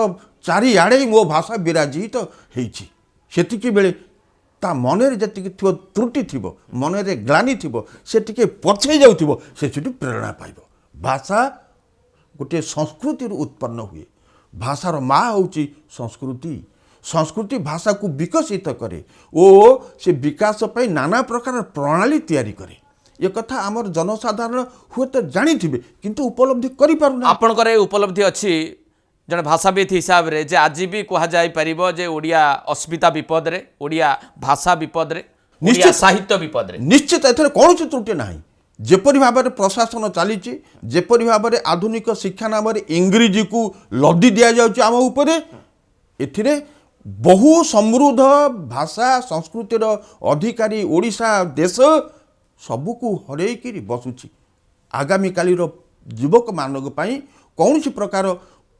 Speaker 1: ଚାରିଆଡ଼େ ମୋ ଭାଷା ବିରାଜିତ ହେଇଛି। ସେତିକି ବେଳେ ତା ମନରେ ଯେତିକି ଥିବ ତ୍ରୁଟି ଥିବ, ମନରେ ଗ୍ଲାନି ଥିବ, ସେ ଟିକେ ପଛେଇ ଯାଉଥିବ, ସେ ସେଠୁ ପ୍ରେରଣା ପାଇବ। ଭାଷା ଗୋଟିଏ ସଂସ୍କୃତିରୁ ଉତ୍ପନ୍ନ ହୁଏ। ଭାଷାର ମା ହେଉଛି ସଂସ୍କୃତି। ସଂସ୍କୃତି ଭାଷାକୁ ବିକଶିତ କରେ ଓ ସେ ବିକାଶ ପାଇଁ ନାନା ପ୍ରକାର ପ୍ରଣାଳୀ ତିଆରି କରେ। ଏ କଥା ଆମର ଜନସାଧାରଣ ହୁଏତ ଜାଣିଥିବେ, କିନ୍ତୁ ଉପଲବ୍ଧି କରିପାରୁନା।
Speaker 2: ଆପଣଙ୍କର ଏ ଉପଲବ୍ଧି ଅଛି ଜଣେ ଭାଷାବିତ୍ ହିସାବରେ ଯେ ଆଜି ବି କୁହାଯାଇପାରିବ ଯେ ଓଡ଼ିଆ ଅସ୍ମିତା ବିପଦରେ, ଓଡ଼ିଆ ଭାଷା ବିପଦରେ, ଓଡ଼ିଆ ସାହିତ୍ୟ ବିପଦରେ?
Speaker 1: ନିଶ୍ଚିତ, ଏଥିରେ କୌଣସି ତ୍ରୁଟି ନାହିଁ। ଯେପରି ଭାବରେ ପ୍ରଶାସନ ଚାଲିଛି, ଯେପରି ଭାବରେ ଆଧୁନିକ ଶିକ୍ଷା ନାମରେ ଇଂରେଜୀକୁ ଲଦି ଦିଆଯାଉଛି ଆମ ଉପରେ, ଏଥିରେ ବହୁ ସମୃଦ୍ଧ ଭାଷା ସଂସ୍କୃତିର ଅଧିକାରୀ ଓଡ଼ିଶା ଦେଶ ସବୁକୁ ହରେଇକିରି ବସୁଛି। ଆଗାମୀକାଲିର ଯୁବକମାନଙ୍କ ପାଇଁ କୌଣସି ପ୍ରକାର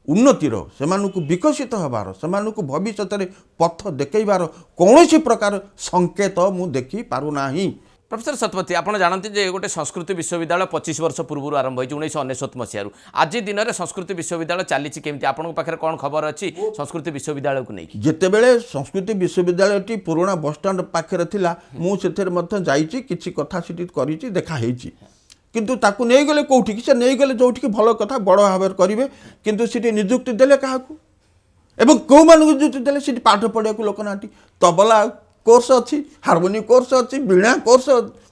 Speaker 1: ଉନ୍ନତିର, ସେମାନଙ୍କୁ ବିକଶିତ ହେବାର, ସେମାନଙ୍କୁ ଭବିଷ୍ୟତରେ ପଥ ଦେଖାଇବାର କୌଣସି ପ୍ରକାର ସଂକେତ ମୁଁ ଦେଖିପାରୁନାହିଁ।
Speaker 2: ପ୍ରଫେସର ଶତପଥୀ, ଆପଣ ଜାଣନ୍ତି ଯେ ଗୋଟେ ସଂସ୍କୃତି ବିଶ୍ୱବିଦ୍ୟାଳୟ 25 ବର୍ଷ ପୂର୍ବରୁ ଆରମ୍ଭ ହୋଇଛି 1999 ମସିହାରୁ। ଆଜି ଦିନରେ ସଂସ୍କୃତି ବିଶ୍ୱବିଦ୍ୟାଳୟ ଚାଲିଛି କେମିତି? ଆପଣଙ୍କ ପାଖରେ କ'ଣ ଖବର ଅଛି ସଂସ୍କୃତି ବିଶ୍ୱବିଦ୍ୟାଳୟକୁ ନେଇକି?
Speaker 1: ଯେତେବେଳେ ସଂସ୍କୃତି ବିଶ୍ୱବିଦ୍ୟାଳୟଟି ପୁରୁଣା ବସଷ୍ଟାଣ୍ଡ ପାଖରେ ଥିଲା, ମୁଁ ସେଥିରେ ମଧ୍ୟ ଯାଇଛି, କିଛି କଥା ସେଠି କରିଛି, ଦେଖା ହେଇଛି। କିନ୍ତୁ ତାକୁ ନେଇଗଲେ କେଉଁଠିକି? ସେ ନେଇଗଲେ ଯେଉଁଠିକି ଭଲ କଥା, ବଡ଼ ଭାବରେ କରିବେ, କିନ୍ତୁ ସେଠି ନିଯୁକ୍ତି ଦେଲେ କାହାକୁ ଏବଂ କେଉଁମାନଙ୍କୁ ନିଯୁକ୍ତି ଦେଲେ? ସେଠି ପାଠ ପଢ଼ିବାକୁ ଲୋକ ନାହାନ୍ତି। ତବଲା କୋର୍ସ ଅଛି, ହାରମୋନିୟମ କୋର୍ସ ଅଛି, ବୀଣା କୋର୍ସ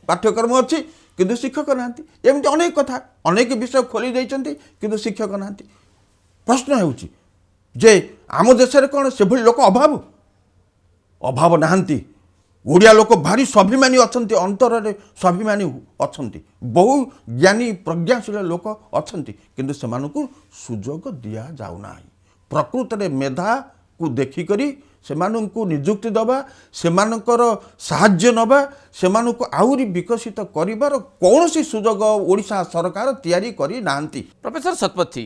Speaker 1: ପାଠ୍ୟକ୍ରମ ଅଛି, କିନ୍ତୁ ଶିକ୍ଷକ ନାହାନ୍ତି। ଏମିତି ଅନେକ କଥା, ଅନେକ ବିଷୟ ଖୋଲି ଦେଇଛନ୍ତି, କିନ୍ତୁ ଶିକ୍ଷକ ନାହାନ୍ତି। ପ୍ରଶ୍ନ ହେଉଛି ଯେ ଆମ ଦେଶରେ କ'ଣ ସେଭଳି ଲୋକ ଅଭାବ ନାହାନ୍ତି? ଓଡ଼ିଆ ଲୋକ ଭାରି ସ୍ୱାଭିମାନୀ ଅଛନ୍ତି, ଅନ୍ତରରେ ସ୍ୱାଭିମାନୀ ଅଛନ୍ତି, ବହୁ ଜ୍ଞାନୀ ପ୍ରଜ୍ଞାଶୀଳ ଲୋକ ଅଛନ୍ତି, କିନ୍ତୁ ସେମାନଙ୍କୁ ସୁଯୋଗ ଦିଆଯାଉନାହିଁ। ପ୍ରକୃତରେ ମେଧାକୁ ଦେଖିକରି ସେମାନଙ୍କୁ ନିଯୁକ୍ତି ଦେବା, ସେମାନଙ୍କର ସାହାଯ୍ୟ ନେବା, ସେମାନଙ୍କୁ ଆହୁରି ବିକଶିତ କରିବାର କୌଣସି ସୁଯୋଗ ଓଡ଼ିଶା ସରକାର ତିଆରି କରିନାହାନ୍ତି।
Speaker 2: ପ୍ରଫେସର ଶତପଥୀ,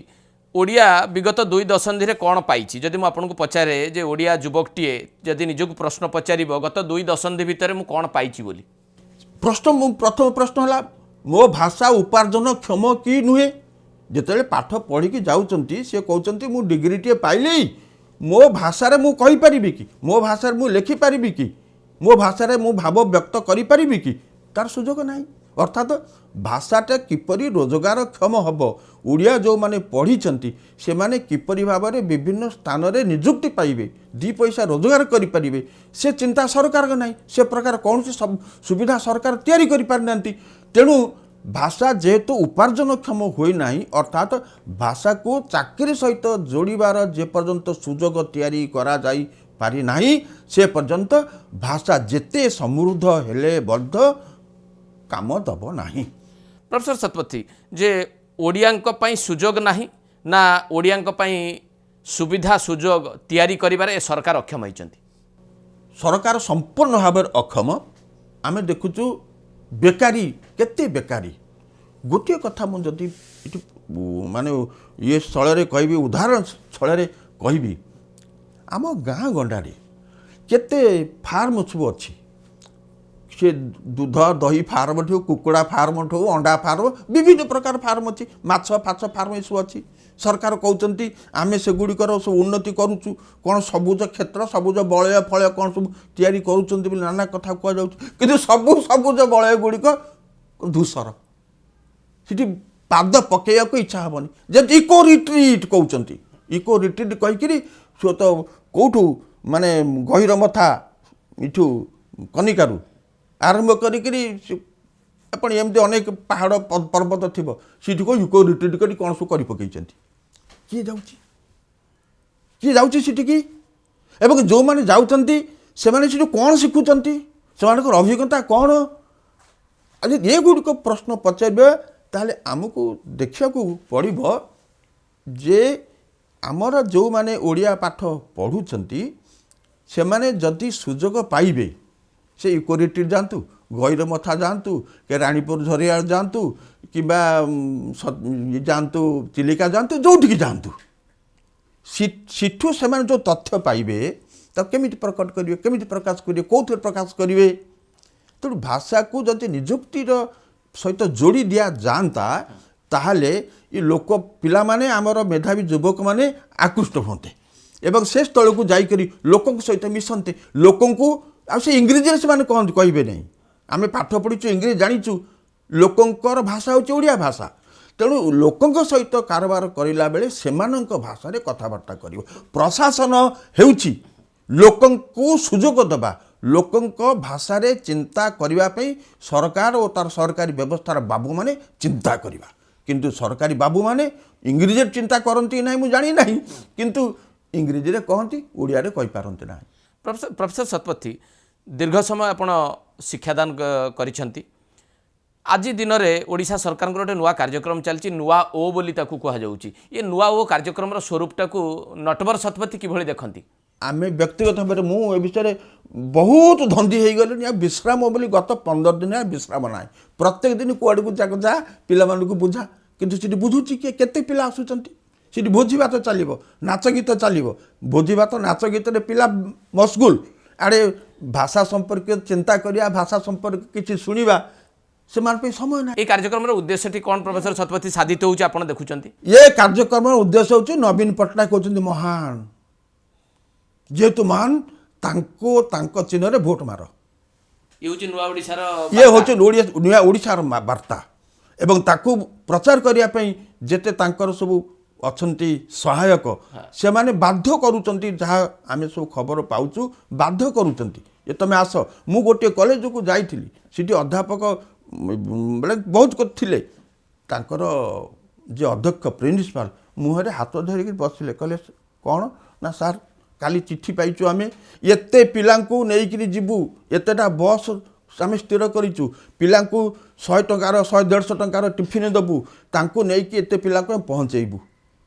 Speaker 2: ଓଡ଼ିଆ ବିଗତ 2 ଦଶନ୍ଧିରେ କ'ଣ ପାଇଛି? ଯଦି ମୁଁ ଆପଣଙ୍କୁ ପଚାରେ ଯେ ଓଡ଼ିଆ ଯୁବକଟିଏ ଯଦି ନିଜକୁ ପ୍ରଶ୍ନ ପଚାରିବ ଗତ 2 ଦଶନ୍ଧି ଭିତରେ ମୁଁ କ'ଣ ପାଇଛି ବୋଲି,
Speaker 1: ପ୍ରଥମ ପ୍ରଶ୍ନ ହେଲା ମୋ ଭାଷା ଉପାର୍ଜନ କ୍ଷମ କି ନୁହେଁ? ଯେତେବେଳେ ପାଠ ପଢ଼ିକି ଯାଉଛନ୍ତି ସେ କହୁଛନ୍ତି ମୁଁ ଡିଗ୍ରୀଟିଏ ପାଇଲି, ମୋ ଭାଷାରେ ମୁଁ କହିପାରିବି କି, ମୋ ଭାଷାରେ ମୁଁ ଲେଖିପାରିବି କି, ମୋ ଭାଷାରେ ମୁଁ ଭାବ ବ୍ୟକ୍ତ କରିପାରିବି କି, ତାର ସୁଯୋଗ ନାହିଁ। ଅର୍ଥାତ୍ ଭାଷାଟା କିପରି ରୋଜଗାରକ୍ଷମ ହେବ, ଓଡ଼ିଆ ଯେଉଁମାନେ ପଢ଼ିଛନ୍ତି ସେମାନେ କିପରି ଭାବରେ ବିଭିନ୍ନ ସ୍ଥାନରେ ନିଯୁକ୍ତି ପାଇବେ, ଦୁଇ ପଇସା ରୋଜଗାର କରିପାରିବେ, ସେ ଚିନ୍ତା ସରକାରଙ୍କ ନାହିଁ। ସେ ପ୍ରକାର କୌଣସି ସୁବିଧା ସରକାର ତିଆରି କରିପାରିନାହାନ୍ତି। ତେଣୁ ଭାଷା ଯେହେତୁ ଉପାର୍ଜନକ୍ଷମ ହୋଇନାହିଁ, ଅର୍ଥାତ୍ ଭାଷାକୁ ଚାକିରି ସହିତ ଯୋଡ଼ିବାର ଯେପର୍ଯ୍ୟନ୍ତ ସୁଯୋଗ ତିଆରି କରାଯାଇ ପାରିନାହିଁ ସେ ପର୍ଯ୍ୟନ୍ତ ଭାଷା ଯେତେ ସମୃଦ୍ଧ ହେଲେ ମଧ୍ୟ କାମ ଦେବ ନାହିଁ।
Speaker 2: ପ୍ରଫେସର ଶତପଥୀ, ଯେ ଓଡ଼ିଆଙ୍କ ପାଇଁ ସୁଯୋଗ ନାହିଁ ନା ଓଡ଼ିଆଙ୍କ ପାଇଁ ସୁବିଧା ସୁଯୋଗ ତିଆରି କରିବାରେ ଏ ସରକାର ଅକ୍ଷମ ହୋଇଛନ୍ତି?
Speaker 1: ସରକାର ସମ୍ପୂର୍ଣ୍ଣ ଭାବରେ ଅକ୍ଷମ। ଆମେ ଦେଖୁଛୁ ବେକାରୀ, କେତେ ବେକାରୀ। ଗୋଟିଏ କଥା ମୁଁ ଯଦି ଏଠି ମାନେ ଇଏ ସ୍ଥଳରେ କହିବି, ଉଦାହରଣ ସ୍ଥଳରେ କହିବି, ଆମ ଗାଁ ଗଣ୍ଡାରେ କେତେ ଫାର୍ମ ସବୁ ଅଛି। ସେ ଦୁଧ ଦହି ଫାର୍ମଠୁ, କୁକୁଡ଼ା ଫାର୍ମଠୁ, ଅଣ୍ଡା ଫାର୍ମ, ବିଭିନ୍ନ ପ୍ରକାର ଫାର୍ମ ଅଛି, ମାଛ ଫାଛ ଫାର୍ମ ଏସବୁ ଅଛି। ସରକାର କହୁଛନ୍ତି ଆମେ ସେଗୁଡ଼ିକର ସବୁ ଉନ୍ନତି କରୁଛୁ, କ'ଣ ସବୁଜ କ୍ଷେତ୍ର, ସବୁଜ ବଳୟ ଫଳୟ କ'ଣ ସବୁ ତିଆରି କରୁଛନ୍ତି ବୋଲି ନାନା କଥା କୁହାଯାଉଛି। କିନ୍ତୁ ସବୁ ସବୁଜ ବଳୟ ଗୁଡ଼ିକ ଧୂସର, ସେଠି ପାଦ ପକାଇବାକୁ ଇଚ୍ଛା ହେବନି। ଯେମିତି ଇକୋ ରିଟ୍ରିଟ୍ କହୁଛନ୍ତି, ଇକୋ ରିଟ୍ରିଟ୍ କହିକିରି ସେ ତ କେଉଁଠୁ ମାନେ ଗହିର ମଥା ଏଠୁ କନିକାରୁ ଆରମ୍ଭ କରିକିରି ଆପଣ ଏମିତି ଅନେକ ପାହାଡ଼ ପର୍ବତ ଥିବ, ସେଠି କେଉଁ ଇକୋ ରିଟ୍ରିଟ୍ କରି କ'ଣ ସବୁ କରି ପକାଇଛନ୍ତି। କିଏ ଯାଉଛି, କିଏ ଯାଉଛି ସେଠିକି? ଏବଂ ଯେଉଁମାନେ ଯାଉଛନ୍ତି ସେମାନେ ସେଠି କ'ଣ ଶିଖୁଛନ୍ତି, ସେମାନଙ୍କର ଅଭିଜ୍ଞତା କ'ଣ? ଆଜି ଏଗୁଡ଼ିକ ପ୍ରଶ୍ନ ପଚାରିବେ ତାହେଲେ ଆମକୁ ଦେଖିବାକୁ ପଡ଼ିବ ଯେ ଆମର ଯେଉଁମାନେ ଓଡ଼ିଆ ପାଠ ପଢ଼ୁଛନ୍ତି ସେମାନେ ଯଦି ସୁଯୋଗ ପାଇବେ, ସେ ଇକୋ ରିଟ୍ରିଟ୍ ଯାଆନ୍ତୁ, ଗହିରମଥା ଯାଆନ୍ତୁ, କି ରାଣୀପୁର ଝରିଆ ଯାଆନ୍ତୁ, କିମ୍ବା ଯାଆନ୍ତୁ ଚିଲିକା ଯାଆନ୍ତୁ, ଯେଉଁଠିକି ଯାଆନ୍ତୁ, ସେଠୁ ସେମାନେ ଯେଉଁ ତଥ୍ୟ ପାଇବେ ତାକୁ କେମିତି ପ୍ରକଟ କରିବେ, କେମିତି ପ୍ରକାଶ କରିବେ, କେଉଁଥିରେ ପ୍ରକାଶ କରିବେ? ତେଣୁ ଭାଷାକୁ ଯଦି ନିଯୁକ୍ତିର ସହିତ ଯୋଡ଼ି ଦିଆଯାଆନ୍ତା ତାହେଲେ ଏ ଲୋକ ପିଲାମାନେ, ଆମର ମେଧାବୀ ଯୁବକମାନେ ଆକୃଷ୍ଟ ହୁଅନ୍ତେ ଏବଂ ସେ ସ୍ଥଳକୁ ଯାଇକରି ଲୋକଙ୍କ ସହିତ ମିଶନ୍ତେ। ଲୋକଙ୍କୁ ଆଉ ସେ ଇଂରେଜୀରେ ସେମାନେ କହନ୍ତି କହିବେ ନାହିଁ, ଆମେ ପାଠ ପଢ଼ିଛୁ, ଇଂରେଜୀ ଜାଣିଛୁ, ଲୋକଙ୍କର ଭାଷା ହେଉଛି ଓଡ଼ିଆ ଭାଷା। ତେଣୁ ଲୋକଙ୍କ ସହିତ କାରବାର କରିଲା ବେଳେ ସେମାନଙ୍କ ଭାଷାରେ କଥାବାର୍ତ୍ତା କରିବ। ପ୍ରଶାସନ ହେଉଛି ଲୋକଙ୍କୁ ସୁଯୋଗ ଦେବା, ଲୋକଙ୍କ ଭାଷାରେ ଚିନ୍ତା କରିବା ପାଇଁ ସରକାର ଓ ତାର ସରକାରୀ ବ୍ୟବସ୍ଥାର ବାବୁମାନେ ଚିନ୍ତା କରିବା। କିନ୍ତୁ ସରକାରୀ ବାବୁମାନେ ଇଂରେଜୀରେ ଚିନ୍ତା କରନ୍ତି ନାହିଁ ମୁଁ ଜାଣି ନାହିଁ, କିନ୍ତୁ ଇଂରେଜୀରେ କହନ୍ତି, ଓଡ଼ିଆରେ କହିପାରନ୍ତି ନାହିଁ।
Speaker 2: ପ୍ରଫେସର ଶତପଥୀ, ଦୀର୍ଘ ସମୟ ଆପଣ ଶିକ୍ଷାଦାନ କରିଛନ୍ତି। ଆଜି ଦିନରେ ଓଡ଼ିଶା ସରକାରଙ୍କର ଗୋଟେ ନୂଆ କାର୍ଯ୍ୟକ୍ରମ ଚାଲିଛି, ନୂଆ ଓ ବୋଲି ତାକୁ କୁହାଯାଉଛି। ଏ ନୂଆ ଓ କାର୍ଯ୍ୟକ୍ରମର ସ୍ୱରୂପଟାକୁ ନଟବର ଶତପଥୀ କିଭଳି ଦେଖନ୍ତି?
Speaker 1: ଆମେ ବ୍ୟକ୍ତିଗତ ଭାବରେ ମୁଁ ଏ ବିଷୟରେ ବହୁତ ଧନ୍ଦୀ ହେଇଗଲିଣି। ଆଉ ବିଶ୍ରାମ ବୋଲି ଗତ 15 ଦିନ ବିଶ୍ରାମ ନାହିଁ। ପ୍ରତ୍ୟେକ ଦିନ କୁଆଡ଼କୁ ଯା ପିଲାମାନଙ୍କୁ ବୁଝା, କିନ୍ତୁ ସେଠି ବୁଝୁଛି କିଏ? କେତେ ପିଲା ଆସୁଛନ୍ତି ସେଠି? ଭୋଜି ଭାତ ଚାଲିବ, ନାଚ ଗୀତ ଚାଲିବ, ଭୋଜି ଭାତ ନାଚ ଗୀତରେ ପିଲା ମସଗୁଲ, ଆଡ଼େ ଭାଷା ସମ୍ପର୍କୀୟ ଚିନ୍ତା କରିବା, ଭାଷା ସମ୍ପର୍କୀୟ କିଛି ଶୁଣିବା ସେମାନଙ୍କ ପାଇଁ ସମୟ ନାହିଁ।
Speaker 2: এই କାର୍ଯ୍ୟକ୍ରମର ଉଦ୍ଦେଶ୍ୟଟି କ'ଣ ପ୍ରଫେସର ଶତପଥୀ ସାଧିତ ହେଉଛି ଆପଣ ଦେଖୁଛନ୍ତି?
Speaker 1: ଏ କାର୍ଯ୍ୟକ୍ରମର ଉଦ୍ଦେଶ୍ୟ ହେଉଛି ନବୀନ ପଟ୍ଟନାୟକ ହେଉଛନ୍ତି ମହାନ, ଯେହେତୁ ମହାନ ତାଙ୍କୁ ତାଙ୍କ ଚିହ୍ନରେ ଭୋଟ ମାର।
Speaker 2: ଇଏ ହେଉଛି ନୂଆ ଓଡ଼ିଶାର,
Speaker 1: ଇଏ ହେଉଛି ନୂଆ ଓଡ଼ିଶାର ବାର୍ତ୍ତା ଏବଂ ତାକୁ ପ୍ରଚାର କରିବା ପାଇଁ ଯେତେ ତାଙ୍କର ସବୁ ଅଛନ୍ତି ସହାୟକ ସେମାନେ ବାଧ୍ୟ କରୁଛନ୍ତି, ଯାହା ଆମେ ସବୁ ଖବର ପାଉଛୁ ବାଧ୍ୟ କରୁଛନ୍ତି ଯେ ତମେ ଆସ। ମୁଁ ଗୋଟିଏ କଲେଜକୁ ଯାଇଥିଲି, ସେଠି ଅଧ୍ୟାପକ ବେଳେ ବହୁତ ଥିଲେ, ତାଙ୍କର ଯେ ଅଧ୍ୟକ୍ଷ ପ୍ରିନ୍ସିପାଲ ମୁହଁରେ ହାତ ଧରିକି ବସିଲେ, କହିଲେ କ'ଣ ନା ସାର୍ କାଲି ଚିଠି ପାଇଛୁ, ଆମେ ଏତେ ପିଲାଙ୍କୁ ନେଇକରି ଯିବୁ, ଏତେଟା ବସ୍ ଆମେ ସ୍ଥିର କରିଛୁ, ପିଲାଙ୍କୁ 100 ଟଙ୍କାର 100-150 ଟଙ୍କାର ଟିଫିନ୍ ଦେବୁ, ତାଙ୍କୁ ନେଇକି ଏତେ ପିଲାଙ୍କୁ ଆମେ ପହଞ୍ଚେଇବୁ।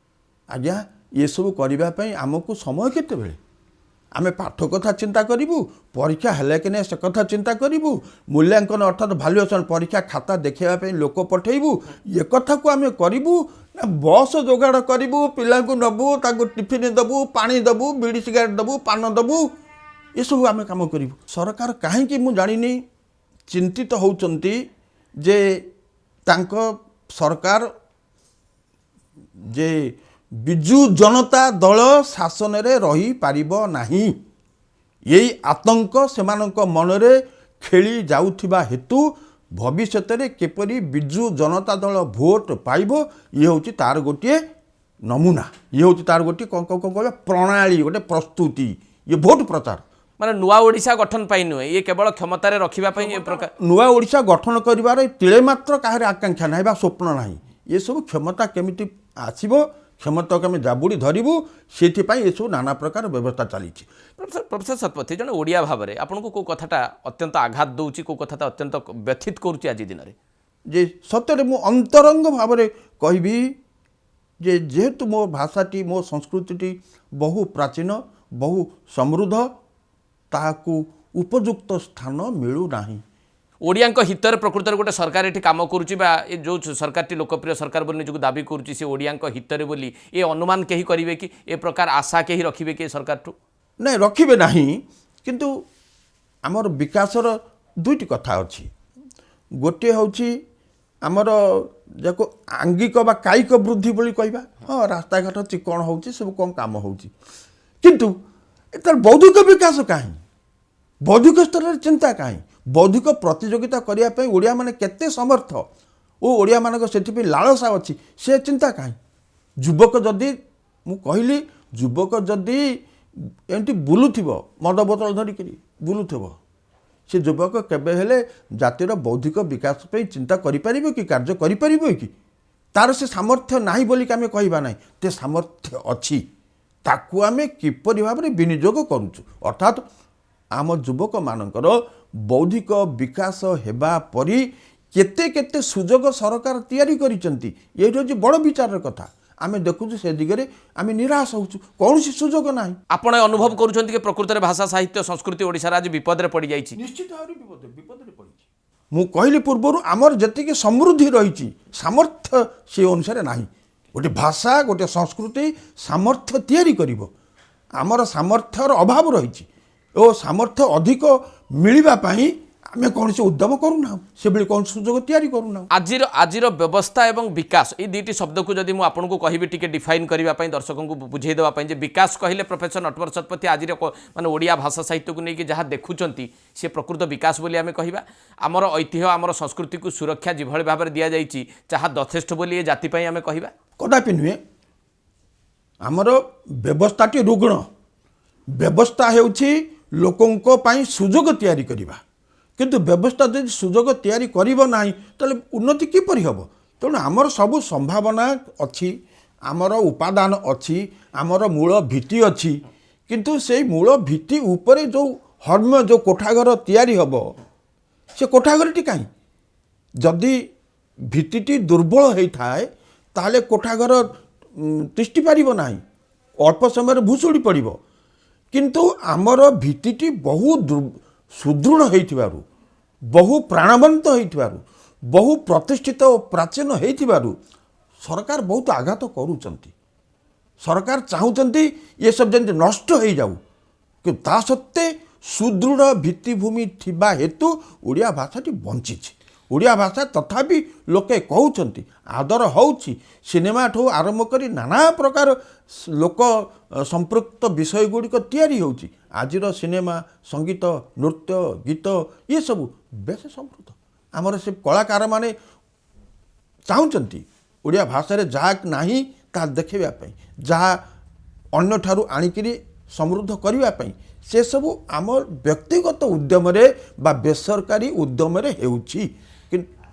Speaker 1: ଆଜ୍ଞା ଏସବୁ କରିବା ପାଇଁ ଆମକୁ ସମୟ କେତେବେଳେ? ଆମେ ପାଠ କଥା ଚିନ୍ତା କରିବୁ, ପରୀକ୍ଷା ହେଲେ କି ନାହିଁ ସେ କଥା ଚିନ୍ତା କରିବୁ, ମୂଲ୍ୟାଙ୍କନ ଅର୍ଥାତ୍ ଭାଲ୍ୟୁଏସନ୍ ପରୀକ୍ଷା ଖାତା ଦେଖାଇବା ପାଇଁ ଲୋକ ପଠାଇବୁ, ଏ କଥାକୁ ଆମେ କରିବୁ ନା ବସ୍ ଯୋଗାଡ଼ କରିବୁ, ପିଲାଙ୍କୁ ନେବୁ, ତାଙ୍କୁ ଟିଫିନ୍ ଦେବୁ, ପାଣି ଦେବୁ, ବିଡ଼ି ସିଗାରେଟ୍ ଦେବୁ, ପାନ ଦେବୁ, ଏସବୁ ଆମେ କାମ କରିବୁ? ସରକାର କାହିଁକି ମୁଁ ଜାଣିନି ଚିନ୍ତିତ ହେଉଛନ୍ତି ଯେ ତାଙ୍କ ସରକାର ଯେ ବିଜୁ ଜନତା ଦଳ ଶାସନରେ ରହିପାରିବ ନାହିଁ। ଏଇ ଆତଙ୍କ ସେମାନଙ୍କ ମନରେ ଖେଳି ଯାଉଥିବା ହେତୁ ଭବିଷ୍ୟତରେ କିପରି ବିଜୁ ଜନତା ଦଳ ଭୋଟ ପାଇବ ଇଏ ହେଉଛି ତାର ଗୋଟିଏ ନମୁନା, ଇଏ ହେଉଛି ତାର ଗୋଟିଏ କ'ଣ କହିବା ପ୍ରଣାଳୀ, ଗୋଟେ ପ୍ରସ୍ତୁତି, ଇଏ ଭୋଟ ପ୍ରଚାର।
Speaker 2: ମାନେ ନୂଆ ଓଡ଼ିଶା ଗଠନ ପାଇଁ ନୁହେଁ, ଇଏ କେବଳ କ୍ଷମତାରେ ରଖିବା ପାଇଁ ଏ ପ୍ରକାର
Speaker 1: ନୂଆ ଓଡ଼ିଶା ଗଠନ କରିବାର ତିଳେ ମାତ୍ର କାହାର ଆକାଂକ୍ଷା ନାହିଁ ବା ସ୍ୱପ୍ନ ନାହିଁ। ଏସବୁ କ୍ଷମତା କେମିତି ଆସିବ, କ୍ଷମତାକୁ ଆମେ ଜାବୁଡ଼ି ଧରିବୁ, ସେଥିପାଇଁ ଏସବୁ ନାନା ପ୍ରକାର ବ୍ୟବସ୍ଥା ଚାଲିଛି।
Speaker 2: ପ୍ରଫେସର ଶତପଥୀ, ଜଣେ ଓଡ଼ିଆ ଭାବରେ ଆପଣଙ୍କୁ କେଉଁ କଥାଟା ଅତ୍ୟନ୍ତ ଆଘାତ ଦେଉଛି, କେଉଁ କଥାଟା ଅତ୍ୟନ୍ତ ବ୍ୟଥିତ କରୁଛି ଆଜି ଦିନରେ?
Speaker 1: ଯେ ସତରେ ମୁଁ ଅନ୍ତରଙ୍ଗ ଭାବରେ କହିବି ଯେ ଯେହେତୁ ମୋ ଭାଷାଟି ମୋ ସଂସ୍କୃତିଟି ବହୁ ପ୍ରାଚୀନ ବହୁ ସମୃଦ୍ଧ, ତାହାକୁ ଉପଯୁକ୍ତ ସ୍ଥାନ ମିଳୁନାହିଁ।
Speaker 2: ଓଡ଼ିଆଙ୍କ ହିତରେ ପ୍ରକୃତରେ ଗୋଟେ ସରକାର ଏଠି କାମ କରୁଛି ବା ଏ ଯେଉଁ ସରକାରଟି ଲୋକପ୍ରିୟ ସରକାର ବୋଲି ନିଜକୁ ଦାବି କରୁଛି ସେ ଓଡ଼ିଆଙ୍କ ହିତରେ ବୋଲି ଏ ଅନୁମାନ କେହି କରିବେ କି, ଏ ପ୍ରକାର ଆଶା କେହି ରଖିବେ କି ଏ ସରକାରଠୁ?
Speaker 1: ନାଇଁ, ରଖିବେ ନାହିଁ। କିନ୍ତୁ ଆମର ବିକାଶର ଦୁଇଟି କଥା ଅଛି। ଗୋଟିଏ ହେଉଛି ଆମର ଯାକୁ ଆଙ୍ଗିକ ବା କାୟିକ ବୃଦ୍ଧି ବୋଲି କହିବା, ହଁ ରାସ୍ତାଘାଟ ଚିକଣ ହେଉଛି, ସବୁ କ'ଣ କାମ ହେଉଛି, କିନ୍ତୁ ତାର ବୌଦ୍ଧିକ ବିକାଶ କାହିଁ, ବୌଦ୍ଧିକ ସ୍ତରରେ ଚିନ୍ତା କାହିଁ, ବୌଦ୍ଧିକ ପ୍ରତିଯୋଗିତା କରିବା ପାଇଁ ଓଡ଼ିଆମାନେ କେତେ ସମର୍ଥ ଓ ଓଡ଼ିଆମାନଙ୍କ ସେଥିପାଇଁ ଲାଳସା ଅଛି, ସେ ଚିନ୍ତା କାହିଁ? ଯୁବକ ଯଦି, ମୁଁ କହିଲି ଯୁବକ ଯଦି ଏମିତି ବୁଲୁଥିବ ମଦ ବୋତଲ ଧରିକିରି ବୁଲୁଥିବ, ସେ ଯୁବକ କେବେ ହେଲେ ଜାତିର ବୌଦ୍ଧିକ ବିକାଶ ପାଇଁ ଚିନ୍ତା କରିପାରିବ କି, କାର୍ଯ୍ୟ କରିପାରିବ କି? ତାର ସେ ସାମର୍ଥ୍ୟ ନାହିଁ ବୋଲିକି ଆମେ କହିବା ନାହିଁ, ସେ ସାମର୍ଥ୍ୟ ଅଛି, ତାକୁ ଆମେ କିପରି ଭାବରେ ବିନିଯୋଗ କରୁଛୁ। ଅର୍ଥାତ୍ ଆମ ଯୁବକମାନଙ୍କର ବୌଦ୍ଧିକ ବିକାଶ ହେବା ପରି କେତେ କେତେ ସୁଯୋଗ ସରକାର ତିଆରି କରିଛନ୍ତି, ଏଇଠି ହେଉଛି ବଡ଼ ବିଚାରର କଥା। ଆମେ ଦେଖୁଛୁ ସେ ଦିଗରେ ଆମେ ନିରାଶ ହେଉଛୁ, କୌଣସି ସୁଯୋଗ ନାହିଁ।
Speaker 2: ଆପଣ ଅନୁଭବ କରୁଛନ୍ତି କି ପ୍ରକୃତରେ ଭାଷା ସାହିତ୍ୟ ସଂସ୍କୃତି ଓଡ଼ିଶାରେ ଆଜି ବିପଦରେ ପଡ଼ିଯାଇଛି?
Speaker 1: ନିଶ୍ଚିତ ଭାବରେ ବିପଦରେ ପଡ଼ିଛି। ମୁଁ କହିଲି ପୂର୍ବରୁ ଆମର ଯେତିକି ସମୃଦ୍ଧି ରହିଛି ସାମର୍ଥ୍ୟ ସେ ଅନୁସାରେ ନାହିଁ। ଗୋଟେ ଭାଷା ଗୋଟେ ସଂସ୍କୃତି ସାମର୍ଥ୍ୟ ତିଆରି କରିବ, ଆମର ସାମର୍ଥ୍ୟର ଅଭାବ ରହିଛି ଓ ସାମର୍ଥ୍ୟ ଅଧିକ ମିଳିବା ପାଇଁ ଆମେ କୌଣସି ଉଦ୍ୟମ କରୁନାହୁଁ, ସେଭଳି କୌଣସି ସୁଯୋଗ ତିଆରି କରୁନାହୁଁ।
Speaker 2: ଆଜିର ବ୍ୟବସ୍ଥା ଏବଂ ବିକାଶ এই দুইটি শব্দକୁ যদি ମୁଁ ଆପଣଙ୍କୁ କହିବି ଟିକେ ডিফাইন କରିବା ପାଇଁ দর্শকଙ୍କୁ ବୁଝେଇ ଦେବା ପାଇଁ ଯେ ବିକାଶ କହିଲେ ପ୍ରଫେସର ନଟବର ଶତପଥୀ ଆଜିର ମାନେ ଓଡ଼ିଆ ଭାଷା ସାହିତ୍ୟକୁ ନେଇକି ଯାହା ଦେଖୁଛନ୍ତି ସେ ପ୍ରକୃତ ବିକାଶ ବୋଲି ଆମେ କହିବା। ଆମର ଐତିହ୍ୟ ଆମର ସଂସ୍କୃତିକୁ ସୁରକ୍ଷା ଯେଭଳି ଭାବରେ ଦିଆଯାଇଛି ତାହା ଯଥେଷ୍ଟ ବୋଲି ଏ ଜାତି ପାଇଁ ଆମେ କହିବା?
Speaker 1: କଦାପି ନୁହେଁ। ଆମର ବ୍ୟବସ୍ଥାଟି ରୁଗ୍ଣ। ବ୍ୟବସ୍ଥା ହେଉଛି ଲୋକଙ୍କ ପାଇଁ ସୁଯୋଗ ତିଆରି କରିବା, କିନ୍ତୁ ବ୍ୟବସ୍ଥା ଯଦି ସୁଯୋଗ ତିଆରି କରିବ ନାହିଁ ତାହେଲେ ଉନ୍ନତି କିପରି ହେବ? ତେଣୁ ଆମର ସବୁ ସମ୍ଭାବନା ଅଛି, ଆମର ଉପାଦାନ ଅଛି, ଆମର ମୂଳ ଭିତ୍ତି ଅଛି, କିନ୍ତୁ ସେଇ ମୂଳ ଭିତ୍ତି ଉପରେ ଯେଉଁ ହର୍ମ୍ୟ ଯେଉଁ କୋଠାଘର ତିଆରି ହେବ ସେ କୋଠାଘରଟି କାହିଁ? ଯଦି ଭିତ୍ତିଟି ଦୁର୍ବଳ ହୋଇଥାଏ ତାହେଲେ କୋଠାଘର ତିଷ୍ଠି ପାରିବ ନାହିଁ, ଅଳ୍ପ ସମୟରେ ଭୁଷୁଡ଼ି ପଡ଼ିବ। କିନ୍ତୁ ଆମର ଭିତ୍ତିଟି ବହୁ ସୁଦୃଢ଼ ହୋଇଥିବାରୁ, ବହୁ ପ୍ରାଣବନ୍ତ ହୋଇଥିବାରୁ, ବହୁ ପ୍ରତିଷ୍ଠିତ ଓ ପ୍ରାଚୀନ ହୋଇଥିବାରୁ ସରକାର ବହୁତ ଆଘାତ କରୁଛନ୍ତି। ସରକାର ଚାହୁଁଛନ୍ତି ଏସବୁ ଯେମିତି ନଷ୍ଟ ହୋଇଯାଉ, କିନ୍ତୁ ତା ସତ୍ତ୍ୱେ ସୁଦୃଢ଼ ଭିତ୍ତିଭୂମି ଥିବା ହେତୁ ଓଡ଼ିଆ ଭାଷାଟି ବଞ୍ଚିଛି। ଓଡ଼ିଆ ଭାଷା ତଥାପି ଲୋକେ କହୁଛନ୍ତି, ଆଦର ହେଉଛି, ସିନେମାଠୁ ଆରମ୍ଭ କରି ନାନା ପ୍ରକାର ଲୋକ ସମ୍ପୃକ୍ତ ବିଷୟ ଗୁଡ଼ିକ ତିଆରି ହେଉଛି। ଆଜିର ସିନେମା ସଙ୍ଗୀତ ନୃତ୍ୟ ଗୀତ ଏସବୁ ବେଶ ସମୃଦ୍ଧ। ଆମର ସେ କଳାକାରମାନେ ଚାହୁଁଛନ୍ତି ଓଡ଼ିଆ ଭାଷାରେ ଯାହା ନାହିଁ ତାହା ଦେଖାଇବା ପାଇଁ, ଯାହା ଅନ୍ୟଠାରୁ ଆଣିକିରି ସମୃଦ୍ଧ କରିବା ପାଇଁ, ସେସବୁ ଆମ ବ୍ୟକ୍ତିଗତ ଉଦ୍ୟମରେ ବା ବେସରକାରୀ ଉଦ୍ୟମରେ ହେଉଛି,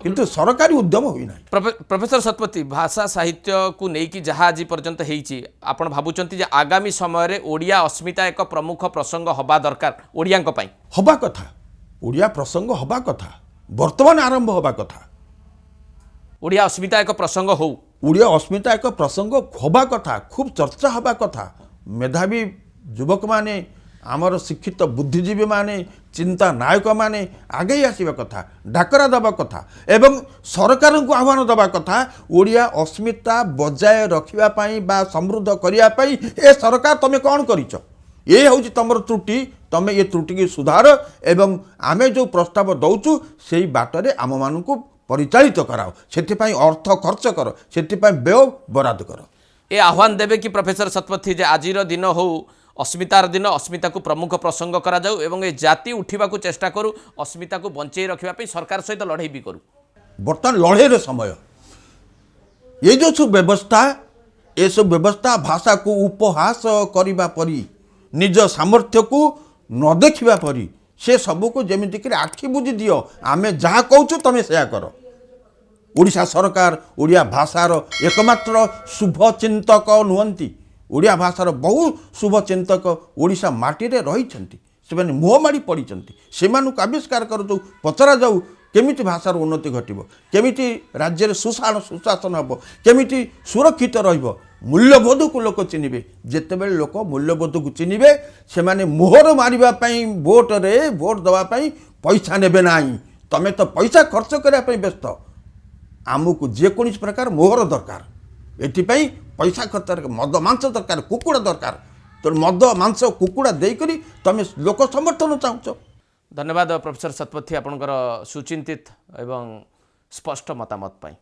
Speaker 1: କିନ୍ତୁ ସରକାରୀ ଉଦ୍ୟମ ହୋଇନାହିଁ।
Speaker 2: ପ୍ରଫେସର ଶତପଥୀ, ଭାଷା ସାହିତ୍ୟକୁ ନେଇକି ଯାହା ଆଜି ପର୍ଯ୍ୟନ୍ତ ହେଇଛି, ଆପଣ ଭାବୁଛନ୍ତି ଯେ ଆଗାମୀ ସମୟରେ ଓଡ଼ିଆ ଅସ୍ମିତା ଏକ ପ୍ରମୁଖ ପ୍ରସଙ୍ଗ ହେବା ଦରକାର ଓଡ଼ିଆଙ୍କ ପାଇଁ?
Speaker 1: ହେବା କଥା, ଓଡ଼ିଆ ପ୍ରସଙ୍ଗ ହେବା କଥା, ବର୍ତ୍ତମାନ ଆରମ୍ଭ ହେବା କଥା।
Speaker 2: ଓଡ଼ିଆ ଅସ୍ମିତା ଏକ ପ୍ରସଙ୍ଗ ହଉ,
Speaker 1: ଓଡ଼ିଆ ଅସ୍ମିତା ଏକ ପ୍ରସଙ୍ଗ ହେବା କଥା, ଖୁବ୍ ଚର୍ଚ୍ଚା ହେବା କଥା। ମେଧାବୀ ଯୁବକମାନେ, ଆମର ଶିକ୍ଷିତ ବୁଦ୍ଧିଜୀବୀମାନେ, ଚିନ୍ତା ନାୟକମାନେ ଆଗେଇ ଆସିବା କଥା, ଡାକରା ଦେବା କଥା ଏବଂ ସରକାରଙ୍କୁ ଆହ୍ୱାନ ଦେବା କଥା ଓଡ଼ିଆ ଅସ୍ମିତା ବଜାୟ ରଖିବା ପାଇଁ ବା ସମୃଦ୍ଧ କରିବା ପାଇଁ। ଏ ସରକାର ତୁମେ କ'ଣ କରିଛ? ଏ ହେଉଛି ତୁମର ତ୍ରୁଟି, ତୁମେ ଏ ତ୍ରୁଟିକି ସୁଧାର ଏବଂ ଆମେ ଯେଉଁ ପ୍ରସ୍ତାବ ଦେଉଛୁ ସେଇ ବାଟରେ ଆମମାନଙ୍କୁ ପରିଚାଳିତ କରାଅ, ସେଥିପାଇଁ ଅର୍ଥ ଖର୍ଚ୍ଚ କର, ସେଥିପାଇଁ ବ୍ୟୟ ବରାଦ କର।
Speaker 2: ए आह्वान देवे कि प्रोफेसर शतपथी जे आज दिन हो अस्मितार दिन अस्मिता को प्रमुख प्रसंग करा जाऊ एवं ए जाति उठा चेष्टा करू अस्मिता को बंचाई रखापी सरकार सहित लड़ाई भी करू।
Speaker 1: बर्तमान लड़ाईर समय ये जो सब व्यवस्था ये सब व्यवस्था भाषा को उपहास करने परी निज सामर्थ्य को न देखा परी से सबको जमीक आखि बुझी दियो आमे जहाँ कहूँ तुम से कर। ओडिशा सरकार ओडिया भाषार एकमात्र शुभ चिंतक नुहंती, ओडिया भाषार बहु शुभ चिंतक ओडिशा माटी रे रहिछंती, से मुह माड़ी पड़ी से आविष्कार कर जो पचरा जाऊ केमिति भाषार उन्नति घटिबो, केमिति राज्य रे सुशासन हबो, केमिति सुरक्षित रहिबो, मूल्यबोध को लोक चिन्हिबे। जेतेबेले लोक मूल्यबोध को चिन्हिबे से माने मोहर मारिबा पई वोट रे वोट दवा पई पैसा नेबे नाही। तमे तो पैसा खर्च करिया पई व्यस्त, आमको जेकोसी प्रकार मोहर दरकार, एथिपाई पैसा खर्च मद मांस दरकार, कुकुड़ा दरकार, तो मद मांस कुकुड़ा देकरी तमे लोक समर्थन चाहूच।
Speaker 2: धन्यवाद प्रोफेसर शतपथी आपणकर सुचिंतित एवं स्पष्ट मतामत पाई।